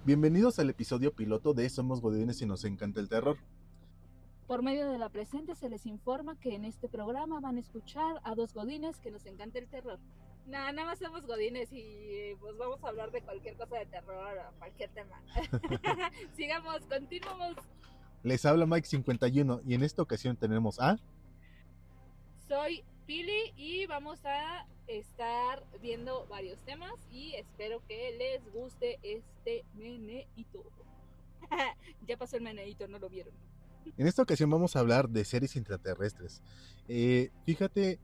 Bienvenidos al episodio piloto de Somos Godines y nos encanta el terror. Por medio de la presente se les informa que en este programa van a escuchar a dos godines que nos encanta el terror. Nada más somos godines y pues vamos a hablar de cualquier cosa de terror o cualquier tema. Sigamos, continuamos. Les habla Mike51 y en esta ocasión tenemos a... Soy Pili y vamos a estar viendo varios temas y espero que les guste este meneíto. Ya pasó el meneíto, no lo vieron. En esta ocasión vamos a hablar de seres intraterrestres. Fíjate,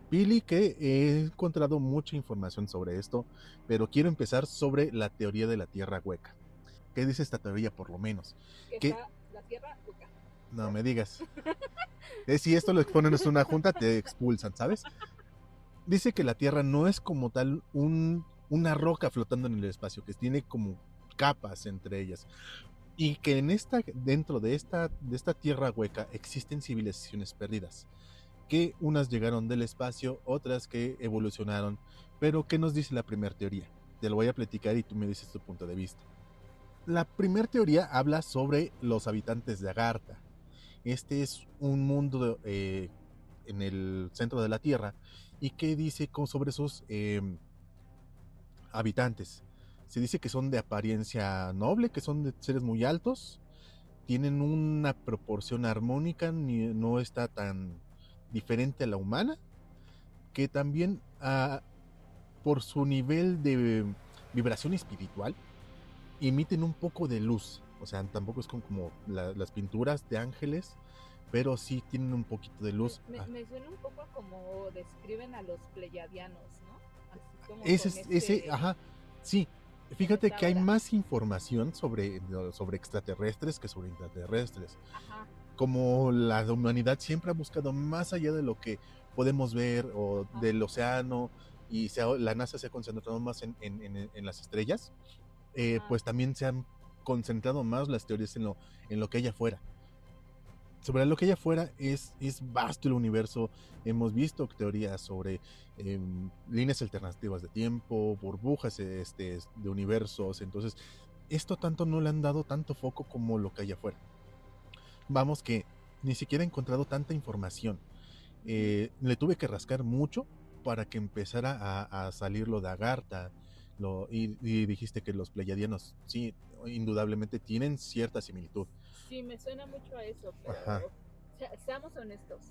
Pili, que he encontrado mucha información sobre esto, pero quiero empezar sobre la teoría de la Tierra hueca. ¿Qué dice esta teoría, por lo menos? Que está la Tierra hueca. No me digas. Si esto lo exponen en una junta, te expulsan, ¿sabes? Dice que la Tierra no es como tal una roca flotando en el espacio, que tiene como capas entre ellas. Y que dentro de esta tierra hueca existen civilizaciones perdidas, que unas llegaron del espacio, otras que evolucionaron. Pero ¿qué nos dice la primera teoría? Te lo voy a platicar y tú me dices tu punto de vista. La primera teoría habla sobre los habitantes de Agartha. Este es un mundo en el centro de la Tierra y que dice sobre sus habitantes. Se dice que son de apariencia noble, que son de seres muy altos, tienen una proporción armónica, no está tan diferente a la humana, que también por su nivel de vibración espiritual emiten un poco de luz. O sea, tampoco es como las pinturas de ángeles, pero sí tienen un poquito de luz. Me suena un poco como describen a los pleyadianos, ¿no? Así como ese, ajá, sí. Fíjate que hay más información sobre extraterrestres que sobre intraterrestres. Ajá. Como la humanidad siempre ha buscado más allá de lo que podemos ver o del océano, y la NASA se ha concentrado más en las estrellas, pues también se han concentrado más las teorías en lo que hay afuera. Sobre lo que hay afuera es vasto el universo. Hemos visto teorías sobre líneas alternativas de tiempo, burbujas de universos. Entonces, esto tanto no le han dado tanto foco como lo que hay afuera. Vamos, que ni siquiera he encontrado tanta información. Le tuve que rascar mucho para que empezara a salir lo de Agartha. Y dijiste que los pleyadianos, sí, indudablemente tienen cierta similitud. Sí, me suena mucho a eso, pero seamos honestos.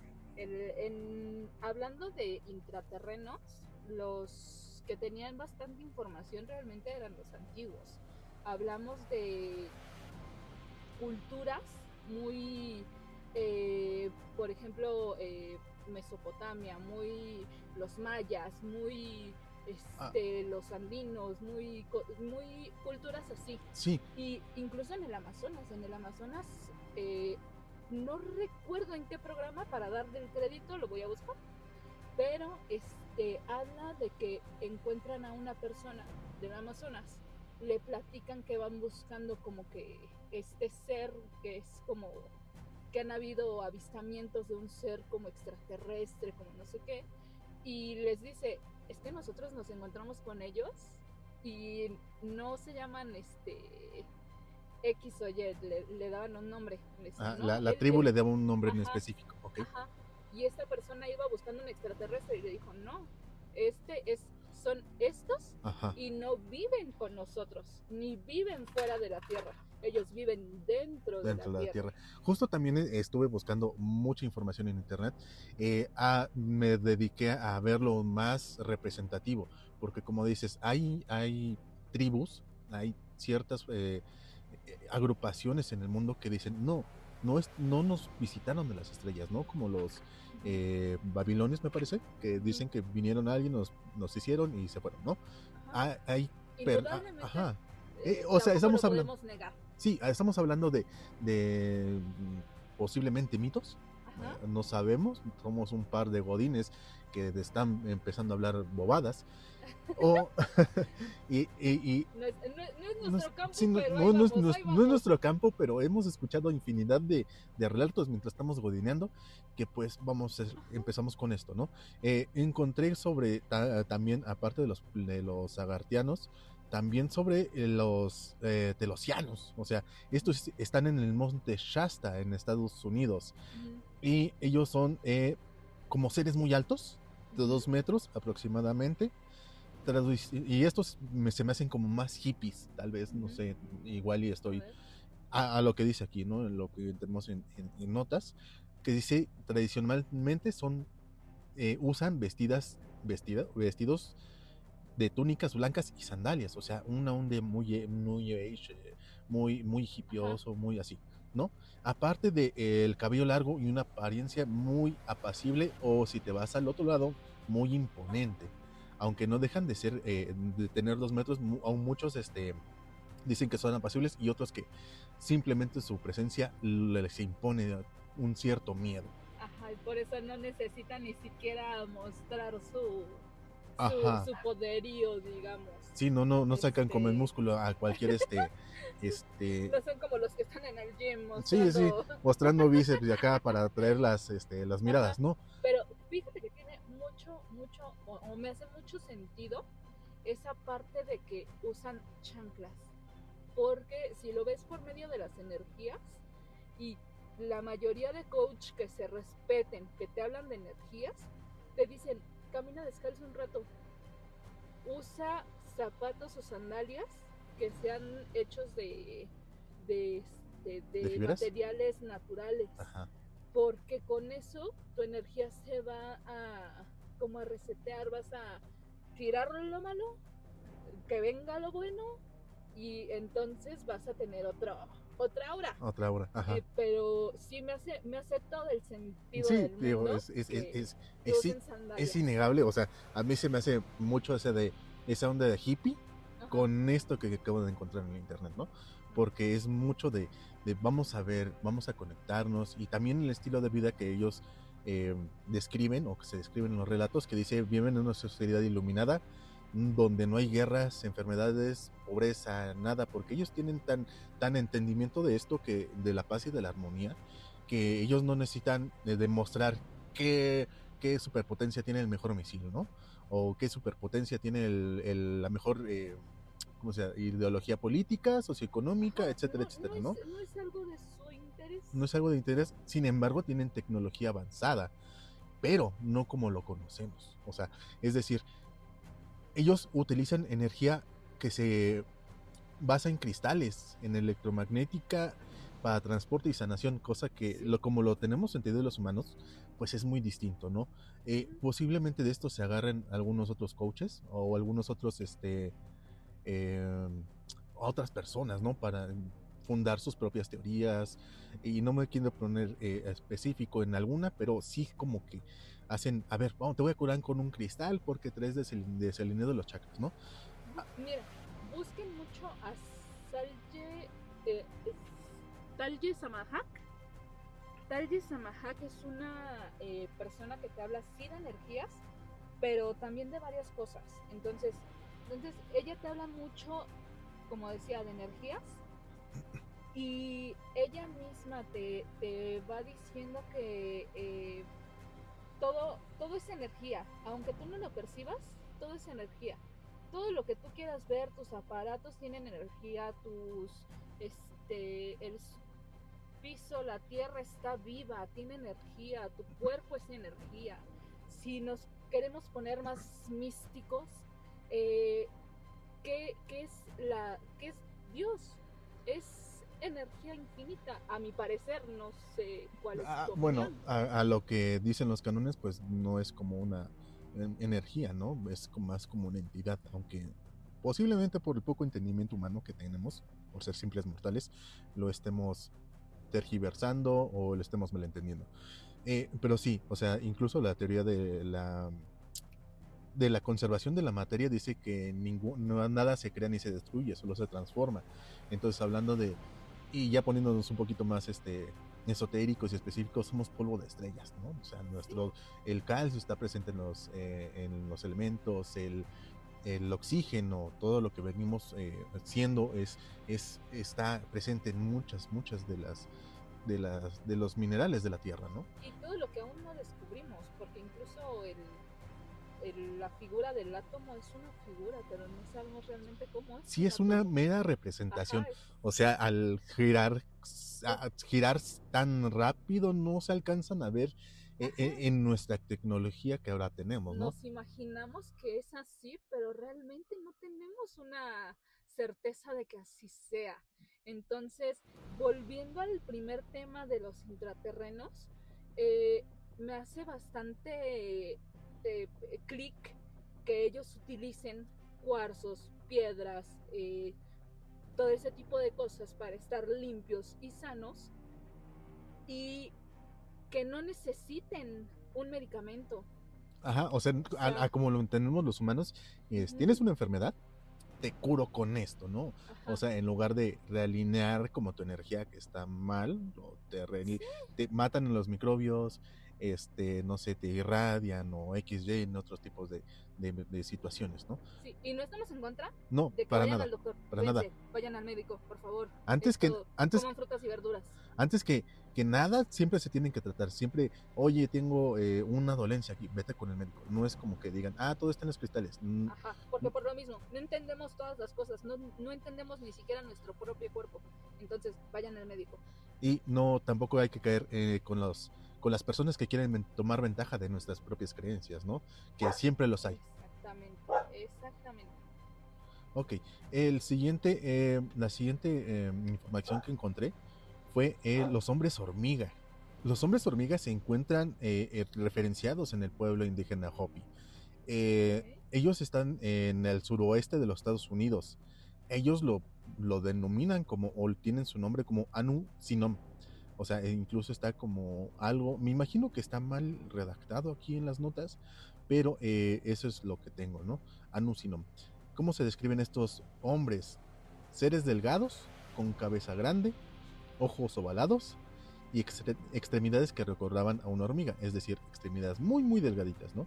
Hablando de intraterrenos, los que tenían bastante información realmente eran los antiguos. Hablamos de culturas muy, por ejemplo, Mesopotamia, muy los mayas, muy los andinos, muy culturas así. Sí. Y incluso en el Amazonas, no recuerdo en qué programa, para darle el crédito, lo voy a buscar, pero habla de que encuentran a una persona del Amazonas, le platican que van buscando como que este ser que es como que han habido avistamientos de un ser como extraterrestre, como no sé qué, y les dice, es que nosotros nos encontramos con ellos y no se llaman X o Y, le daban un nombre. ¿no? La tribu le daba un nombre en específico, ¿ok? Ajá. Y esta persona iba buscando un extraterrestre y le dijo, no, son estos, ajá, y no viven con nosotros, ni viven fuera de la Tierra. Ellos viven dentro de la tierra. Justo también estuve buscando mucha información en internet. Me dediqué a verlo más representativo, porque como dices, hay tribus, hay ciertas agrupaciones en el mundo que dicen, no nos visitaron de las estrellas, ¿no? Como los babilonios, me parece, que dicen que vinieron a alguien, nos hicieron y se fueron, ¿no? Ajá. O sea, estamos hablando... Sí, estamos hablando de posiblemente mitos. No sabemos, somos un par de godines que están empezando a hablar bobadas. No es nuestro campo, pero hemos escuchado infinidad de relatos mientras estamos godineando, que pues empezamos con esto, ¿no? Encontré sobre también, aparte de los agartianos, también sobre los telosianos. O sea, estos están en el monte Shasta en Estados Unidos. Y ellos son como seres muy altos, de 2 metros aproximadamente. Y estos se me hacen como más hippies, tal vez, no sé, igual y estoy a lo que dice aquí, ¿no? En lo que tenemos en notas, que dice tradicionalmente usan vestidos de túnicas blancas y sandalias, o sea, una onda muy age, muy hippioso, muy así, ¿no? Aparte de el cabello largo y una apariencia muy apacible, o si te vas al otro lado, muy imponente, aunque no dejan de ser, de tener 2 metros, aún muchos dicen que son apacibles y otros que simplemente su presencia les impone un cierto miedo. Ajá, y por eso no necesitan ni siquiera mostrar Ajá. su poderío, digamos. Sí, no sacan como el músculo a cualquier No son como los que están en el gym sí, mostrando. mostrando bíceps de acá para traer las miradas, Ajá. ¿no? Pero fíjate que tiene mucho, o me hace mucho sentido esa parte de que usan chanclas. Porque si lo ves por medio de las energías, y la mayoría de coach que se respeten, que te hablan de energías, te dicen, camina descalzo un rato, usa zapatos o sandalias que sean hechos de fibras? materiales naturales. Ajá. Porque con eso tu energía se va como a resetear, vas a tirar lo malo, que venga lo bueno, y entonces vas a tener otra aura. Otra obra, ajá. Pero sí me hace todo el sentido Sí, del digo, mundo que usen sandalias. es innegable, o sea, a mí se me hace mucho esa onda de hippie. Ajá. Con esto que acabo de encontrar en el internet, ¿no? Porque es mucho de vamos a ver, vamos a conectarnos, y también el estilo de vida que ellos describen, o que se describen en los relatos, que dice, viven en una sociedad iluminada, donde no hay guerras, enfermedades, pobreza, nada, porque ellos tienen tan entendimiento de esto, que de la paz y de la armonía, que ellos no necesitan demostrar qué superpotencia tiene el mejor misil, ¿no? O qué superpotencia tiene la mejor ¿cómo se llama? Ideología política, socioeconómica, Ajá, etcétera, etcétera, ¿no? No es algo de su interés. No es algo de interés, sin embargo tienen tecnología avanzada, pero no como lo conocemos. O sea, es decir, ellos utilizan energía que se basa en cristales, en electromagnética, para transporte y sanación, cosa que como lo tenemos entendido los humanos, pues es muy distinto, ¿no? Posiblemente de esto se agarren algunos otros coaches o algunos otros otras personas, ¿no? Para fundar sus propias teorías, y no me quiero poner específico en alguna, pero sí como que hacen, a ver, te voy a curar con un cristal porque traes desalineo de los chakras, ¿no? Mira, busquen mucho a Talye Samahak. Talye Samahak es una persona que te habla sí de energías, pero también de varias cosas. Entonces ella te habla mucho, como decía, de energías, y ella misma te va diciendo que todo es energía, aunque tú no lo percibas, todo es energía. Todo lo que tú quieras ver, tus aparatos tienen energía, el piso, la tierra está viva, tiene energía, tu cuerpo es energía. Si nos queremos poner más místicos, ¿qué es Dios? Es energía infinita, a mi parecer. No sé cuál es tu opinión. Bueno, a lo que dicen los cánones, pues no es como una energía, ¿no? Es más como una entidad, aunque posiblemente por el poco entendimiento humano que tenemos, por ser simples mortales, lo estemos tergiversando o lo estemos malentendiendo. Pero sí, o sea, incluso la teoría de la conservación de la materia dice que nada se crea ni se destruye, solo se transforma. Entonces, hablando y ya poniéndonos un poquito más esotéricos y específicos, somos polvo de estrellas, ¿no? O sea, el calcio está presente en los elementos, el oxígeno, todo lo que venimos siendo está presente en muchas de los minerales de la tierra, ¿no? Y todo lo que aún no descubrimos, porque incluso la figura del átomo es una figura, pero no sabemos realmente cómo es Sí, un es una átomo. mera representación. Ajá, O sea, al girar tan rápido no se alcanzan a ver en nuestra tecnología que ahora tenemos, ¿no? nos imaginamos que es así, pero realmente no tenemos una certeza de que así sea. Entonces, volviendo al primer tema de los intraterrenos, eh, me hace bastante clic que ellos utilicen cuarzos, piedras, todo ese tipo de cosas para estar limpios y sanos y que no necesiten un medicamento. Ajá, o sea, O sea, como lo entendemos los humanos, tienes una enfermedad, te curo con esto, ¿no? O ajá. sea, en lugar de realinear como tu energía que está mal, o Sí, te matan los microbios, no sé, te irradian o XY en otros tipos de situaciones, ¿no? sí, y no estamos en contra No, de que para vayan nada, al doctor. para nada. Cuídense, vayan al médico, por favor. Es Antes que, todo. antes, Coman frutas y verduras. antes que nada, siempre se tienen que tratar. Siempre, oye, tengo una dolencia aquí, vete con el médico. No es como que digan, todo está en los cristales. Ajá, porque por lo mismo, no entendemos todas las cosas, no entendemos ni siquiera nuestro propio cuerpo. Entonces, vayan al médico. Y no, tampoco hay que caer con las personas que quieren tomar ventaja de nuestras propias creencias, ¿no? Que siempre los hay. Exactamente, exactamente. Ok, la siguiente información que encontré fue los hombres hormiga. Los hombres hormiga se encuentran referenciados en el pueblo indígena Hopi. Ok. Ellos están en el suroeste de los Estados Unidos. Ellos lo denominan como, o tienen su nombre como Anu Sinom. O sea, incluso está como algo, me imagino que está mal redactado aquí en las notas, pero eso es lo que tengo, ¿no? Anu Sinom. ¿Cómo se describen estos hombres? Seres delgados, con cabeza grande, ojos ovalados y extremidades que recordaban a una hormiga, es decir, extremidades muy, muy delgaditas, ¿no?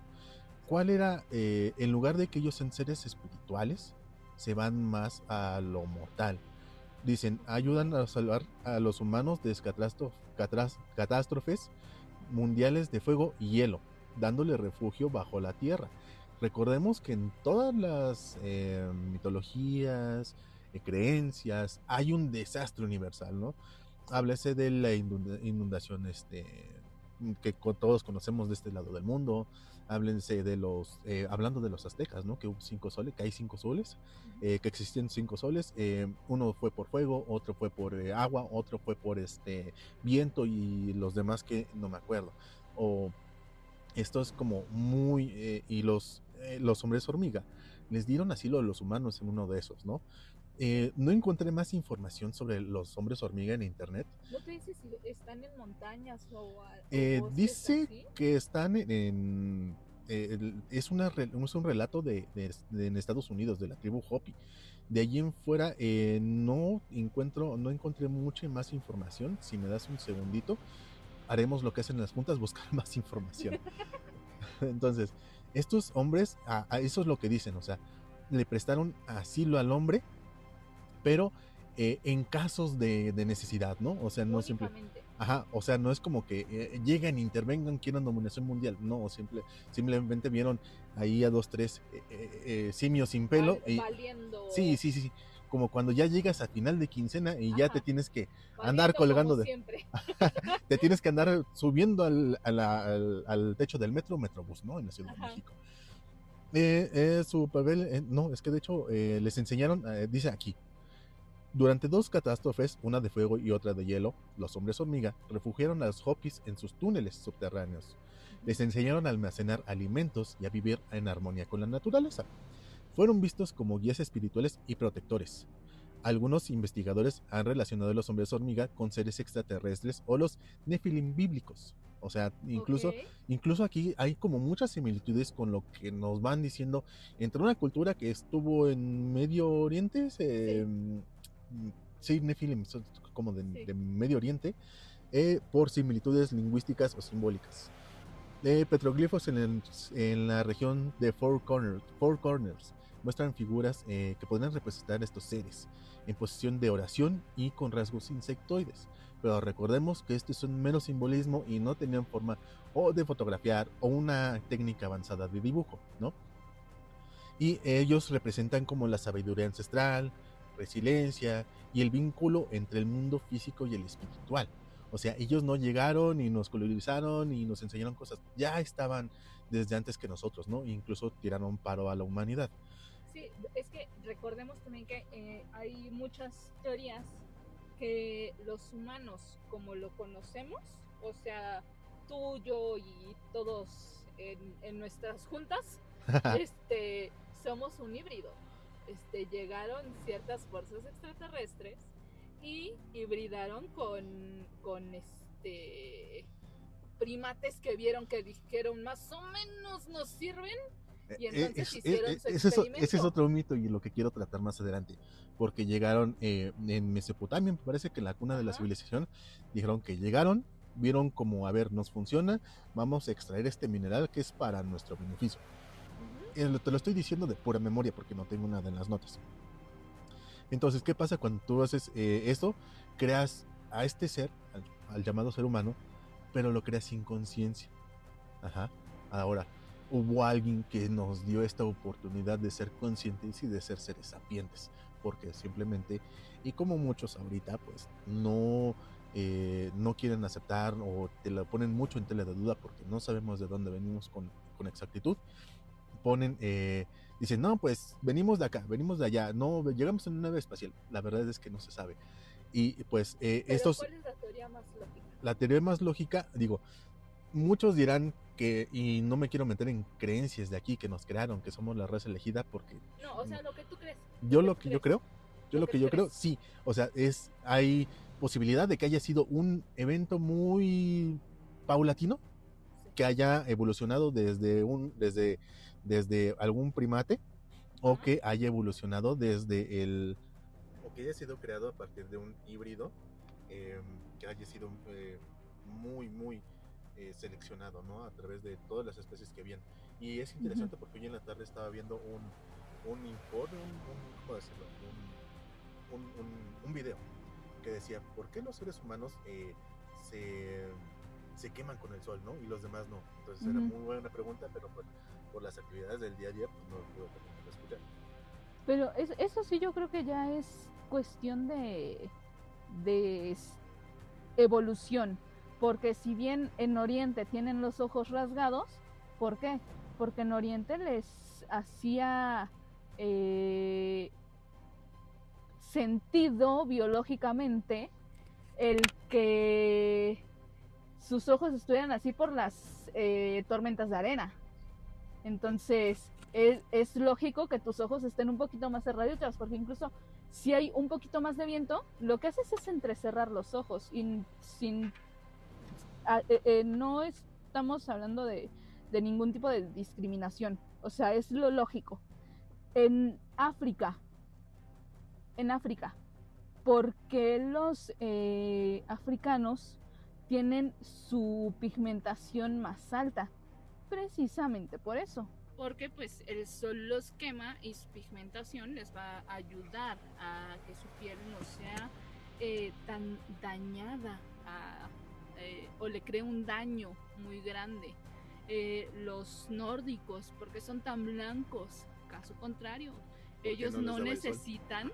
¿Cuál era, en lugar de que ellos sean seres espirituales, se van más a lo mortal? Dicen, ayudan a salvar a los humanos de catástrofes mundiales de fuego y hielo, dándole refugio bajo la tierra. Recordemos que en todas las mitologías, creencias, hay un desastre universal, ¿no? Sí. Háblese de la inundación que todos conocemos de este lado del mundo. Háblense de hablando de los aztecas, ¿no? Que hubo 5 soles, que hay 5 soles, Ujú. que existen 5 soles. Uno fue por fuego, otro fue por agua, otro fue por viento y los demás que no me acuerdo. O esto es como muy... y los hombres hormiga les dieron asilo a los humanos en uno de esos, ¿no? No encontré más información sobre los hombres hormiga en internet. ¿No te dices si están en montañas o bosques Dice así? que están es un relato en Estados Unidos, de la tribu Hopi. De allí en fuera no encontré mucha más información. Si me das un segundito, haremos lo que hacen las juntas, buscar más información. Entonces, estos hombres, eso es lo que dicen, o sea, le prestaron asilo al hombre, pero en casos de necesidad, ¿no? O sea, no siempre... Únicamente. Ajá, o sea, no es como que lleguen, intervengan, quieran dominación mundial. No, simplemente vieron ahí a 2, 3 simios sin pelo y... Valiendo. Sí, sí, sí, sí. Como cuando ya llegas a final de quincena y ya te Ajá. tienes que andar Valiendo como colgando siempre. te tienes que andar subiendo al techo del Metrobús, ¿no? En la Ciudad de Ajá. México. Su papel, no, es que de hecho les enseñaron, dice aquí, durante 2 catástrofes, una de fuego y otra de hielo, los hombres hormiga refugiaron a los Hopis en sus túneles subterráneos. Ujú. Les enseñaron a almacenar alimentos y a vivir en armonía con la naturaleza. Fueron vistos como guías espirituales y protectores. Algunos investigadores han relacionado a los hombres hormiga con seres extraterrestres o los nefilim bíblicos. O sea, Ok. incluso aquí hay como muchas similitudes con lo que nos van diciendo entre una cultura que estuvo en Medio Oriente, Sí, sí, nefilim, son como sí. de Medio Oriente, por similitudes lingüísticas o simbólicas. Petroglifos en la región de Four Corners muestran figuras que podrían representar estos seres en posición de oración y con rasgos insectoides. Pero recordemos que esto es un mero simbolismo y no tenían forma o de fotografiar o una técnica avanzada de dibujo, ¿no? y ellos representan como la sabiduría ancestral, resiliencia y el vínculo entre el mundo físico y el espiritual. O sea, ellos no llegaron y nos colonizaron y nos enseñaron cosas, ya estaban desde antes que nosotros, ¿no? Incluso tiraron paro a la humanidad. Sí, es que recordemos también que hay muchas teorías que los humanos, como lo conocemos, o sea, tú, yo y todos en nuestras juntas, somos un híbrido. Llegaron ciertas fuerzas extraterrestres y hibridaron con primates que vieron que dijeron más o menos nos sirven y entonces hicieron su experimento. Ese es otro mito y lo que quiero tratar más adelante, porque llegaron en Mesopotamia, me parece que en la cuna de la civilización, dijeron que llegaron, vieron como, a ver, nos funciona, vamos a extraer este mineral que es para nuestro beneficio. Te lo estoy diciendo de pura memoria porque no tengo nada en las notas. Entonces, ¿qué pasa cuando tú haces esto? Creas a este ser, al llamado ser humano, pero lo creas sin conciencia. Ajá. Ahora, hubo alguien que nos dio esta oportunidad de ser conscientes y de ser seres sapientes, porque simplemente, y como muchos ahorita, pues no quieren aceptar o te lo ponen mucho en tela de duda porque no sabemos de dónde venimos con exactitud. Ponen, dicen, no, pues venimos de acá, venimos de allá, no, llegamos en una nave espacial. La verdad es que no se sabe. Y pues estos... ¿Cuál es la teoría más lógica? La teoría más lógica, digo, muchos dirán que, y no me quiero meter en creencias de aquí que nos crearon, que somos la raza elegida, porque... No, o sea, lo que tú crees. Yo lo que yo creo, sí, o sea, hay posibilidad de que haya sido un evento muy paulatino, que haya evolucionado desde algún primate, o que haya evolucionado desde o que haya sido creado a partir de un híbrido, que haya sido muy seleccionado, ¿no? A través de todas las especies que habían. Y es interesante porque hoy en la tarde estaba viendo un informe, ¿cómo decirlo? Un video que decía, ¿por qué los seres humanos se queman con el sol, ¿no? Y los demás no. Entonces era muy buena pregunta, pero por las actividades del día a día, pues no lo pude escuchar. Pero eso sí yo creo que ya es cuestión de evolución, porque si bien en Oriente tienen los ojos rasgados, ¿por qué? Porque en Oriente les hacía sentido biológicamente el que sus ojos estuvieran así por las tormentas de arena. Entonces es lógico que tus ojos estén un poquito más cerrados, porque incluso si hay un poquito más de viento, lo que haces es entrecerrar los ojos y no estamos hablando de ningún tipo de discriminación, o sea, es lo lógico. En África, ¿por qué los africanos tienen su pigmentación más alta? Precisamente por eso. Porque pues el sol los quema y su pigmentación les va a ayudar a que su piel no sea tan dañada o le cree un daño muy grande. Los nórdicos, porque son tan blancos, caso contrario, ellos no necesitan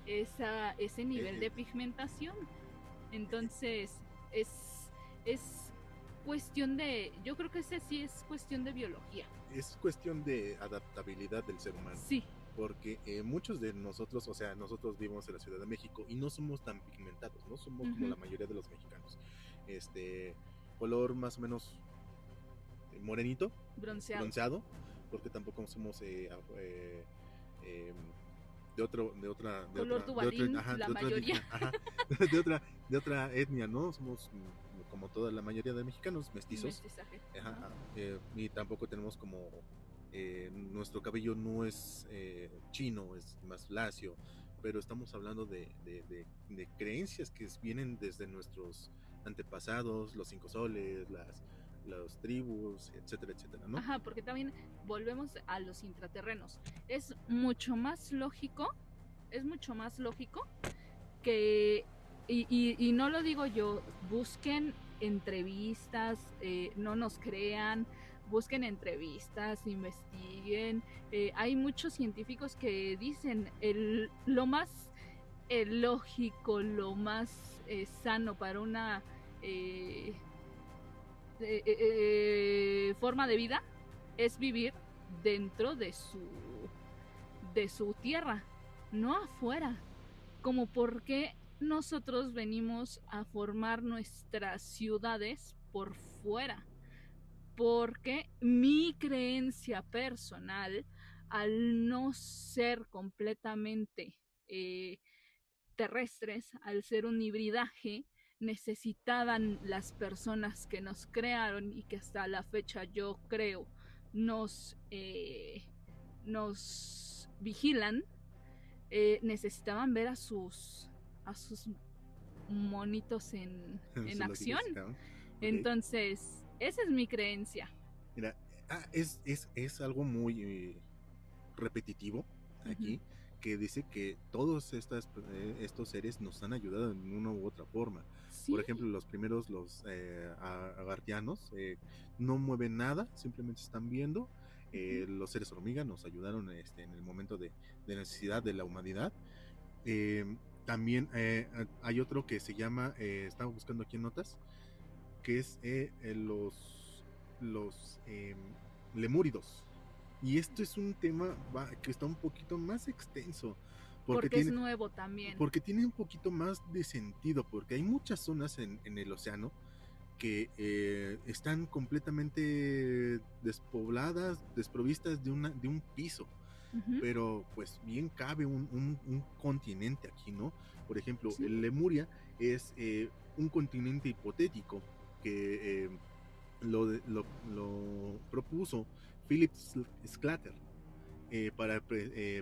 ese nivel de pigmentación. Entonces es cuestión de, yo creo que ese sí es cuestión de biología. Es cuestión de adaptabilidad del ser humano. Sí. Porque muchos de nosotros, o sea, nosotros vivimos en la Ciudad de México y no somos tan pigmentados, no somos como la mayoría de los mexicanos. Color más o menos morenito, bronceado, porque tampoco somos de otra etnia, ¿no? Somos como toda la mayoría de mexicanos, mestizos. Y tampoco tenemos como nuestro cabello no es chino, es más lacio, pero estamos hablando de creencias que vienen desde nuestros antepasados, los 5 soles, las tribus, etcétera, etcétera, ¿no? Ajá, porque también volvemos a los intraterrenos. Es mucho más lógico que, y no lo digo yo, busquen entrevistas, no nos crean, busquen entrevistas, investiguen. Hay muchos científicos que dicen lo más lógico, lo más sano para una forma de vida es vivir dentro de su tierra, no afuera. Como porque nosotros venimos a formar nuestras ciudades por fuera. Porque mi creencia personal, al no ser completamente terrestres, al ser un hibridaje, necesitaban las personas que nos crearon y que hasta la fecha yo creo nos vigilan, necesitaban ver a sus monitos en acción. Okay. Entonces, esa es mi creencia. Mira, es algo muy repetitivo aquí, que dice que todos estos seres nos han ayudado en una u otra forma. ¿Sí? Por ejemplo, los primeros, los agartianos, no mueven nada, simplemente están viendo. Los seres hormiga nos ayudaron en el momento de necesidad de la humanidad. También hay otro que se llama, estaba buscando aquí en notas, que es los lemúridos. Y esto es un tema que está un poquito más extenso. Porque es nuevo también. Porque tiene un poquito más de sentido, porque hay muchas zonas en el océano que están completamente despobladas, desprovistas de un piso. Pero pues bien cabe un continente aquí, ¿no? Por ejemplo, sí. Lemuria es un continente hipotético que lo propuso Philip Sclater para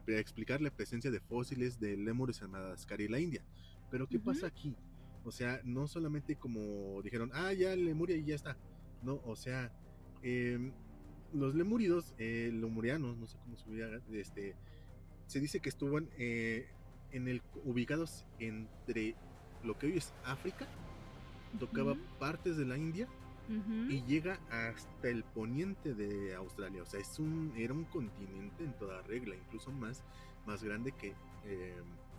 explicar la presencia de fósiles de lémures en Madagascar y la India. Pero ¿qué pasa aquí? O sea, no solamente como dijeron, ya Lemuria y ya está. No, o sea, los lemúridos, lemurianos, no sé cómo se diga, se dice que estuvieron ubicados entre lo que hoy es África, tocaba partes de la India y llega hasta el poniente de Australia. O sea, era un continente en toda regla, incluso más grande que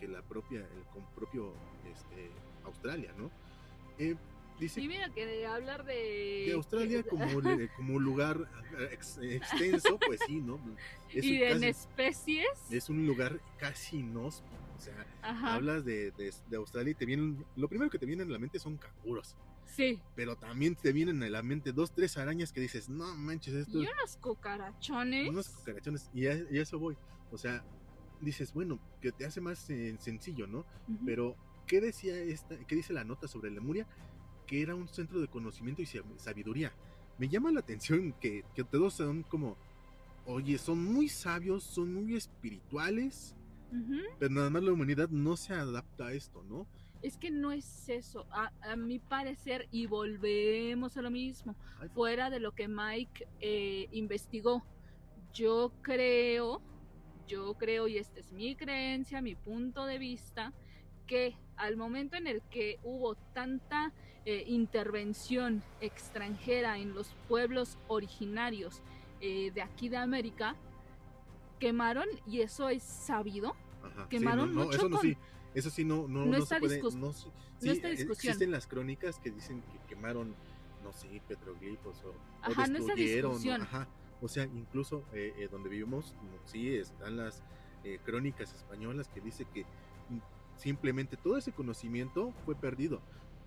la propia, Australia, ¿no? Dice, y mira que de hablar de Australia como lugar extenso, pues sí, ¿no? Y en especies. Es un lugar casi inhóspito. O sea, hablas de Australia y lo primero que te viene en la mente son canguros. Sí. Pero también te vienen a la mente 2, 3 arañas que dices, no manches, esto. Y unos cucarachones. Y a eso voy. O sea, dices, bueno, que te hace más sencillo, ¿no? Pero, ¿qué dice la nota sobre Lemuria? Que era un centro de conocimiento y sabiduría. Me llama la atención que todos son como, oye, son muy sabios, son muy espirituales, pero nada más la humanidad no se adapta a esto, ¿no? Es que no es eso, a mi parecer, y volvemos a lo mismo, fuera de lo que Mike investigó. Yo creo, y esta es mi creencia, mi punto de vista, que al momento en el que hubo tanta intervención extranjera en los pueblos originarios de aquí de América, quemaron, y eso es sabido, quemaron sí, no, mucho. Eso no, sí. Eso sí, no está se puede. No está discusión. Existen las crónicas que dicen que quemaron, no sé, petroglifos o destruyeron. No está discusión. O sea, incluso donde vivimos, sí, están las crónicas españolas que dice que simplemente todo ese conocimiento fue perdido.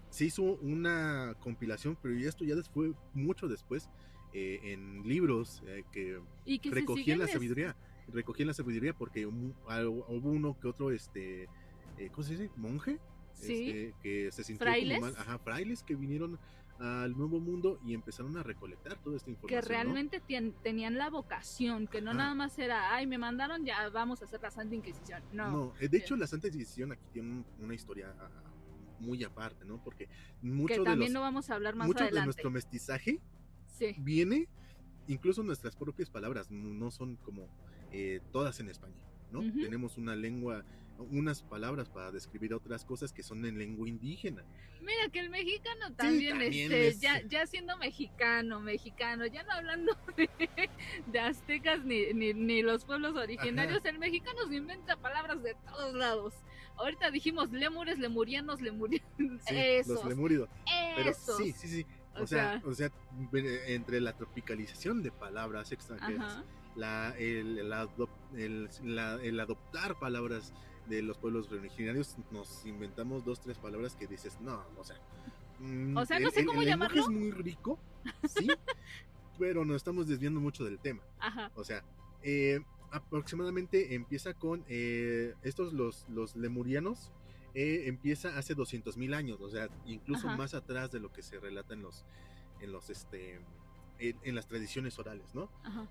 Se hizo una compilación, pero esto ya fue mucho después en libros que recogían la sabiduría. Recogían la sabiduría porque hubo uno que otro, ¿cómo se dice? ¿Monje? Sí. Que se sintió ¿frailes? Como mal. Frailes que vinieron al Nuevo Mundo y empezaron a recolectar toda esta información. Que realmente tenían la vocación, que no nada más era, me mandaron, ya vamos a hacer la Santa Inquisición. No, de hecho la Santa Inquisición aquí tiene una historia muy aparte, ¿no? Porque que también no vamos a hablar más adelante. Mucho de nuestro mestizaje viene, incluso nuestras propias palabras, no son como todas en España. ¿no? Ujú. Tenemos una lengua, unas palabras para describir otras cosas que son en lengua indígena. Mira que el mexicano Sí, también, también es... ya siendo mexicano, ya no hablando de aztecas ni los pueblos originarios, Ajá. el mexicano se inventa palabras de todos lados. Ahorita dijimos lémures, lemurianos, Sí, los lemúridos. Pero sí, esos. sí, sí. O sea, Entre la tropicalización de palabras extranjeras, ajá, el adoptar palabras de los pueblos originarios, nos inventamos 2, 3 palabras que dices, no, o sea, o sea, no sé cómo el lenguaje llamarlo. es muy rico, sí, pero nos estamos desviando mucho del tema. Ajá, O sea, aproximadamente empieza con los lemurianos, empieza hace 200,000 años, o sea, incluso ajá, más atrás de lo que se relata en los, en las tradiciones orales, ¿no? ajá.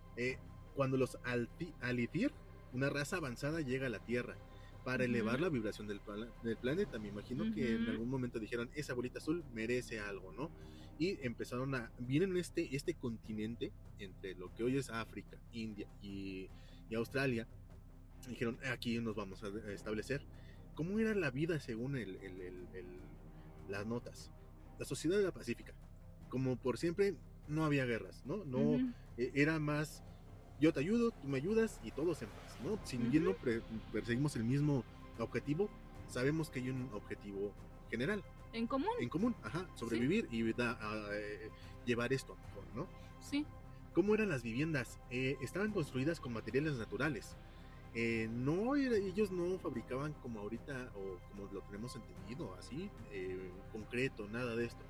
Cuando los Alitir, una raza avanzada, llega a la Tierra para elevar Ujú, la vibración del planeta, me imagino que en ujú, algún momento dijeron, esa bolita azul merece algo, ¿no? Y empezaron vienen este continente, entre lo que hoy es África, India y Australia, dijeron, aquí nos vamos a establecer. ¿Cómo era la vida según las notas? La sociedad era pacífica. Como por siempre, no había guerras, ¿no? No, ujú, era más, yo te ayudo, tú me ayudas y todos en paz, ¿no? Si bien ujú. no perseguimos el mismo objetivo, sabemos que hay un objetivo general, En común, en común, ajá, sí, sobrevivir y llevar esto a mejor, ¿no? sí. ¿Cómo eran las viviendas? Estaban construidas con materiales naturales. Ellos no fabricaban como ahorita o como lo tenemos entendido, así, concreto, nada de esto.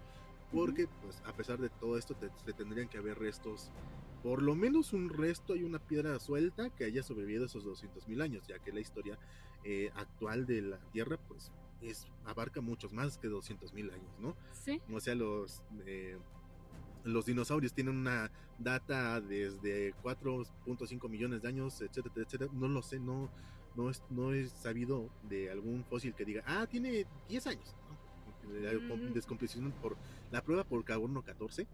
Ujú. Porque, pues, a pesar de todo esto, se tendrían que haber restos, por lo menos un resto y una piedra suelta que haya sobrevivido esos 200,000 años, ya que la historia actual de la Tierra, pues, abarca muchos más que 200,000 años, ¿no? Sí. O sea, los dinosaurios tienen una data desde 4.5 millones de años, etcétera, etcétera. No lo sé, no he sabido de algún fósil que diga, tiene 10 años. ¿No? La Mm, descomposición por la prueba por carbono 14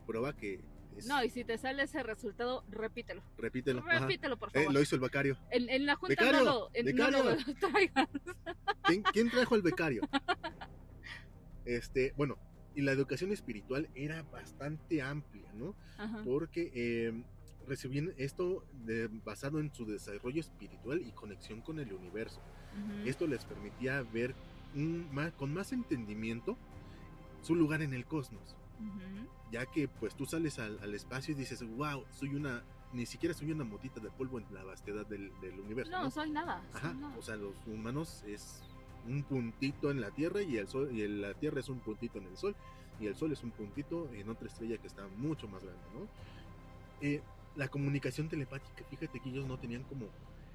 prueba que no, es, y si te sale ese resultado, repítelo. repítelo, ajá. Repítelo, por favor. Lo hizo el becario. En la junta ¡Becario! no lo ¡Becario! traigan. ¿Quién trajo al becario? Bueno, y la educación espiritual era bastante amplia, ¿no? Ajá. Porque recibían esto basado en su desarrollo espiritual y conexión con el universo. Ujú, Esto les permitía ver con más entendimiento su lugar en el cosmos, ujú. ya que pues tú sales al espacio y dices, wow, ni siquiera soy una motita de polvo en la vastedad del universo, No, ¿no? soy nada, soy Ajá, nada. o sea, los humanos es un puntito en la Tierra y el Sol, y la Tierra es un puntito en el Sol, y el Sol es un puntito en otra estrella que está mucho más grande, ¿no? La comunicación telepática, fíjate que ellos no tenían como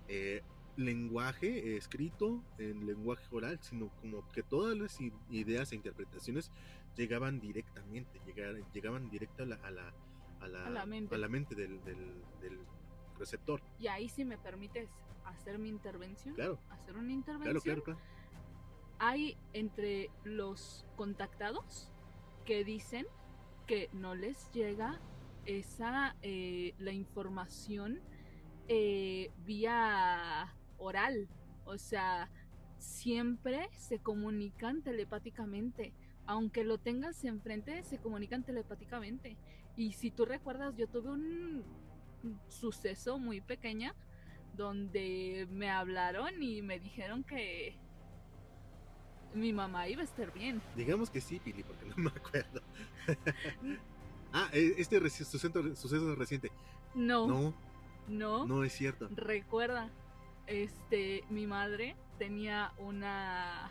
eh, lenguaje escrito en lenguaje oral, sino como que todas las ideas e interpretaciones llegaban directamente, llegaban directo A la a mente. la mente del receptor. Y ahí, si me permites hacer mi intervención, Claro, hacer una claro, intervención, claro, claro. hay entre los contactados que dicen que no les llega la información vía oral. O sea, siempre se comunican telepáticamente. Aunque lo tengas enfrente, se comunican telepáticamente. Y si tú recuerdas, yo tuve un suceso muy pequeña donde me hablaron y me dijeron que mi mamá iba a estar bien. Digamos que sí, Pili, porque no me acuerdo. Suceso reciente. No, No, no, no es cierto. recuerda, mi madre tenía una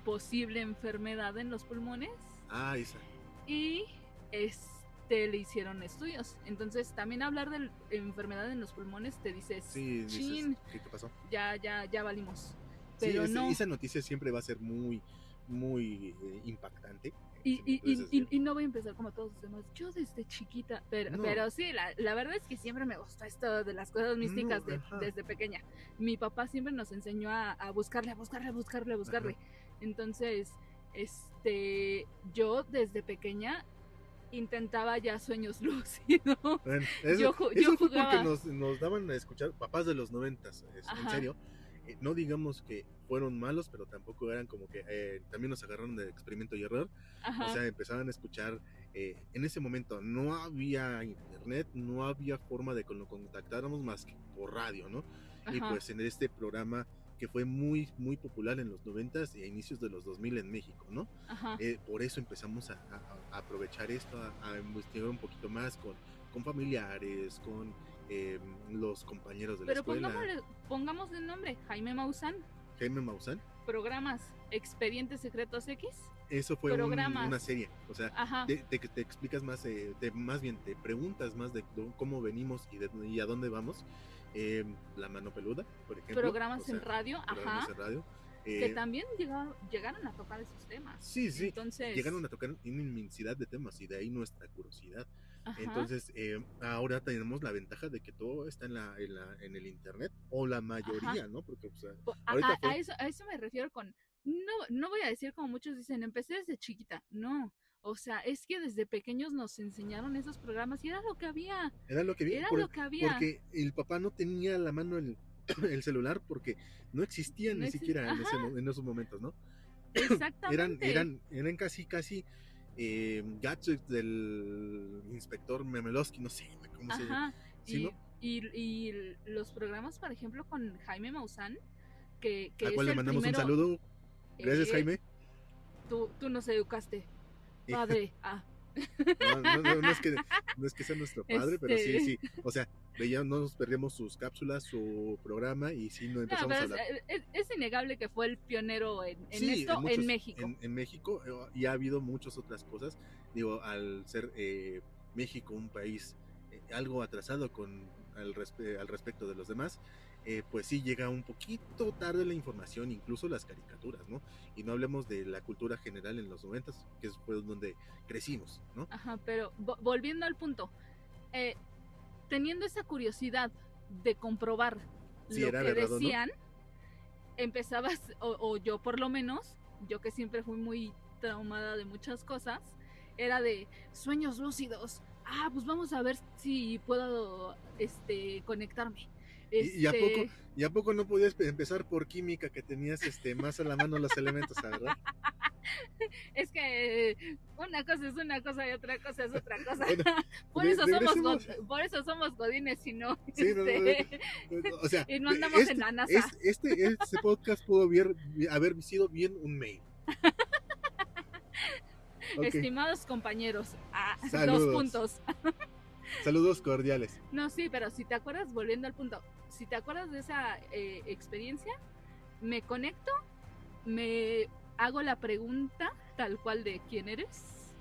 posible enfermedad en los pulmones Isa. y le hicieron estudios. Entonces, también hablar de enfermedad en los pulmones te dices, Sí, dices, chin, ¿qué pasó? ya valimos. Sí, Pero no. esa noticia siempre va a ser muy, muy impactante. Y, si me y, puedes y, decir. y no voy a empezar como todos los demás. Yo desde chiquita, pero, No. pero sí, la verdad es que siempre me gustó esto de las cosas místicas desde pequeña. Mi papá siempre nos enseñó a buscarle. Ajá. Entonces, yo desde pequeña intentaba ya sueños lúcidos. Bueno, Yo eso fue porque jugaba. nos daban a escuchar papás de los 90s, en Ajá. serio. No digamos que fueron malos, pero tampoco eran como que también nos agarraron de experimento y error. Ajá. O sea, empezaban a escuchar. En ese momento no había internet, no había forma de que nos contactáramos más que por radio, ¿no? Y Ajá. pues en este programa que fue muy, muy popular en los 90s y a inicios de los 2000 en México, ¿no? Ajá. Por eso empezamos a aprovechar esto, a investigar un poquito más con familiares, con los compañeros de la Pero escuela. pongamos el nombre, Jaime Maussan. Jaime Maussan. Programas, Expedientes Secretos X. Eso fue Programas. una serie, o sea, Ajá. te explicas más, más bien te preguntas más de cómo venimos y a dónde vamos. La mano peluda, por ejemplo. Programas en radio, programas ajá. en radio. Que también llegaron a tocar esos temas. Sí, sí. Entonces, llegaron a tocar una inmensidad de temas y de ahí nuestra curiosidad. ajá. Entonces, ahora tenemos la ventaja de que todo está en el internet, o la mayoría, Ajá. ¿no? Porque, o sea, a eso me refiero con, no voy a decir como muchos dicen, empecé desde chiquita, no. O sea, es que desde pequeños nos enseñaron esos programas y era lo que había. Era lo que había. Era lo que había. Porque el papá no tenía a la mano el celular porque no existía ni siquiera en esos momentos, ¿no? Exactamente. Eran casi gadgets del inspector Memelowski, no sé cómo se llama. ¿Sí, no? Y los programas, por ejemplo, con Jaime Maussan, que a es cual le el mandamos primero, un saludo. Gracias, Jaime. Tú nos educaste, padre. No es que sea nuestro padre, pero sí. O sea, nos perdíamos sus cápsulas, su programa y sí, no empezamos a hablar. Es innegable que fue el pionero en esto en México. En México, y ha habido muchas otras cosas. Digo, al ser México un país algo atrasado al respecto de los demás, pues sí llega un poquito tarde la información, incluso las caricaturas, ¿no? Y no hablemos de la cultura general en los 90s, que fue donde crecimos, ¿no? Ajá, pero volviendo al punto, teniendo esa curiosidad de comprobar lo que verdad, decían, ¿no? Empezabas, o yo por lo menos, yo que siempre fui muy traumada de muchas cosas, era de sueños lúcidos. Pues vamos a ver si puedo conectarme. ¿Y a poco no podías empezar por química, que tenías más a la mano los elementos, ¿verdad? Es que una cosa es una cosa y otra cosa es otra cosa. Bueno, por eso somos godines y no, sí, o sea, y no andamos en la NASA. Este podcast pudo haber sido bien un mail. Okay. Estimados compañeros, Saludos. 2 puntos. Saludos cordiales. No, sí, pero si te acuerdas, volviendo al punto, si te acuerdas de esa experiencia, me conecto, me hago la pregunta tal cual de quién eres,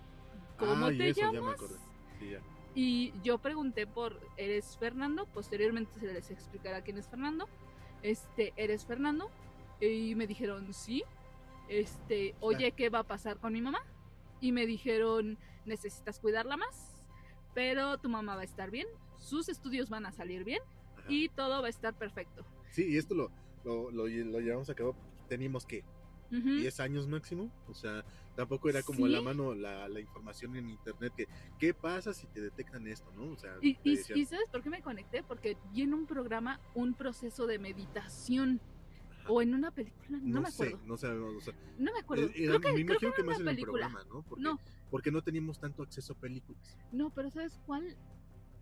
cómo te llamas. Ya me acordé. Sí, ya. Y yo pregunté por, ¿eres Fernando? Posteriormente se les explicará quién es Fernando. ¿Eres Fernando? Y me dijeron, sí. Oye, ¿qué va a pasar con mi mamá? Y me dijeron, necesitas cuidarla más, pero tu mamá va a estar bien, sus estudios van a salir bien. Ajá. Y todo va a estar perfecto. Sí, y esto lo llevamos a cabo, teníamos que 10 años máximo, o sea, tampoco era como la mano la información en internet, que ¿qué pasa si te detectan esto, no? O sea, y ¿sabes por qué me conecté? Porque vi en un programa un proceso de meditación. O en una película, no me acuerdo. No sabemos, o sea, no me acuerdo. Me imagino que más en un programa, ¿no? Porque no teníamos tanto acceso a películas. No, pero ¿sabes cuál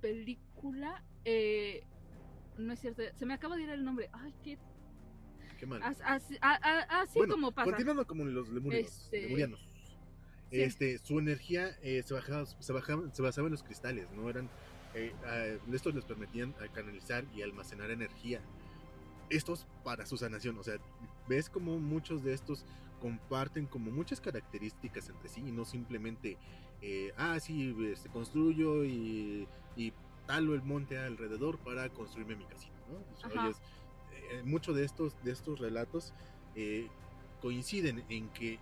película? No es cierto, se me acaba de ir el nombre. Ay, qué mal. Así bueno, como pasa. Continuando como los lemurianos. Sí. Su energía se basaba en los cristales, ¿no? Estos les permitían canalizar y almacenar energía. Estos para su sanación, o sea, ves como muchos de estos comparten como muchas características entre sí y no simplemente construyo y talo el monte alrededor para construirme mi casita, ¿no? O sea, muchos de estos relatos coinciden en que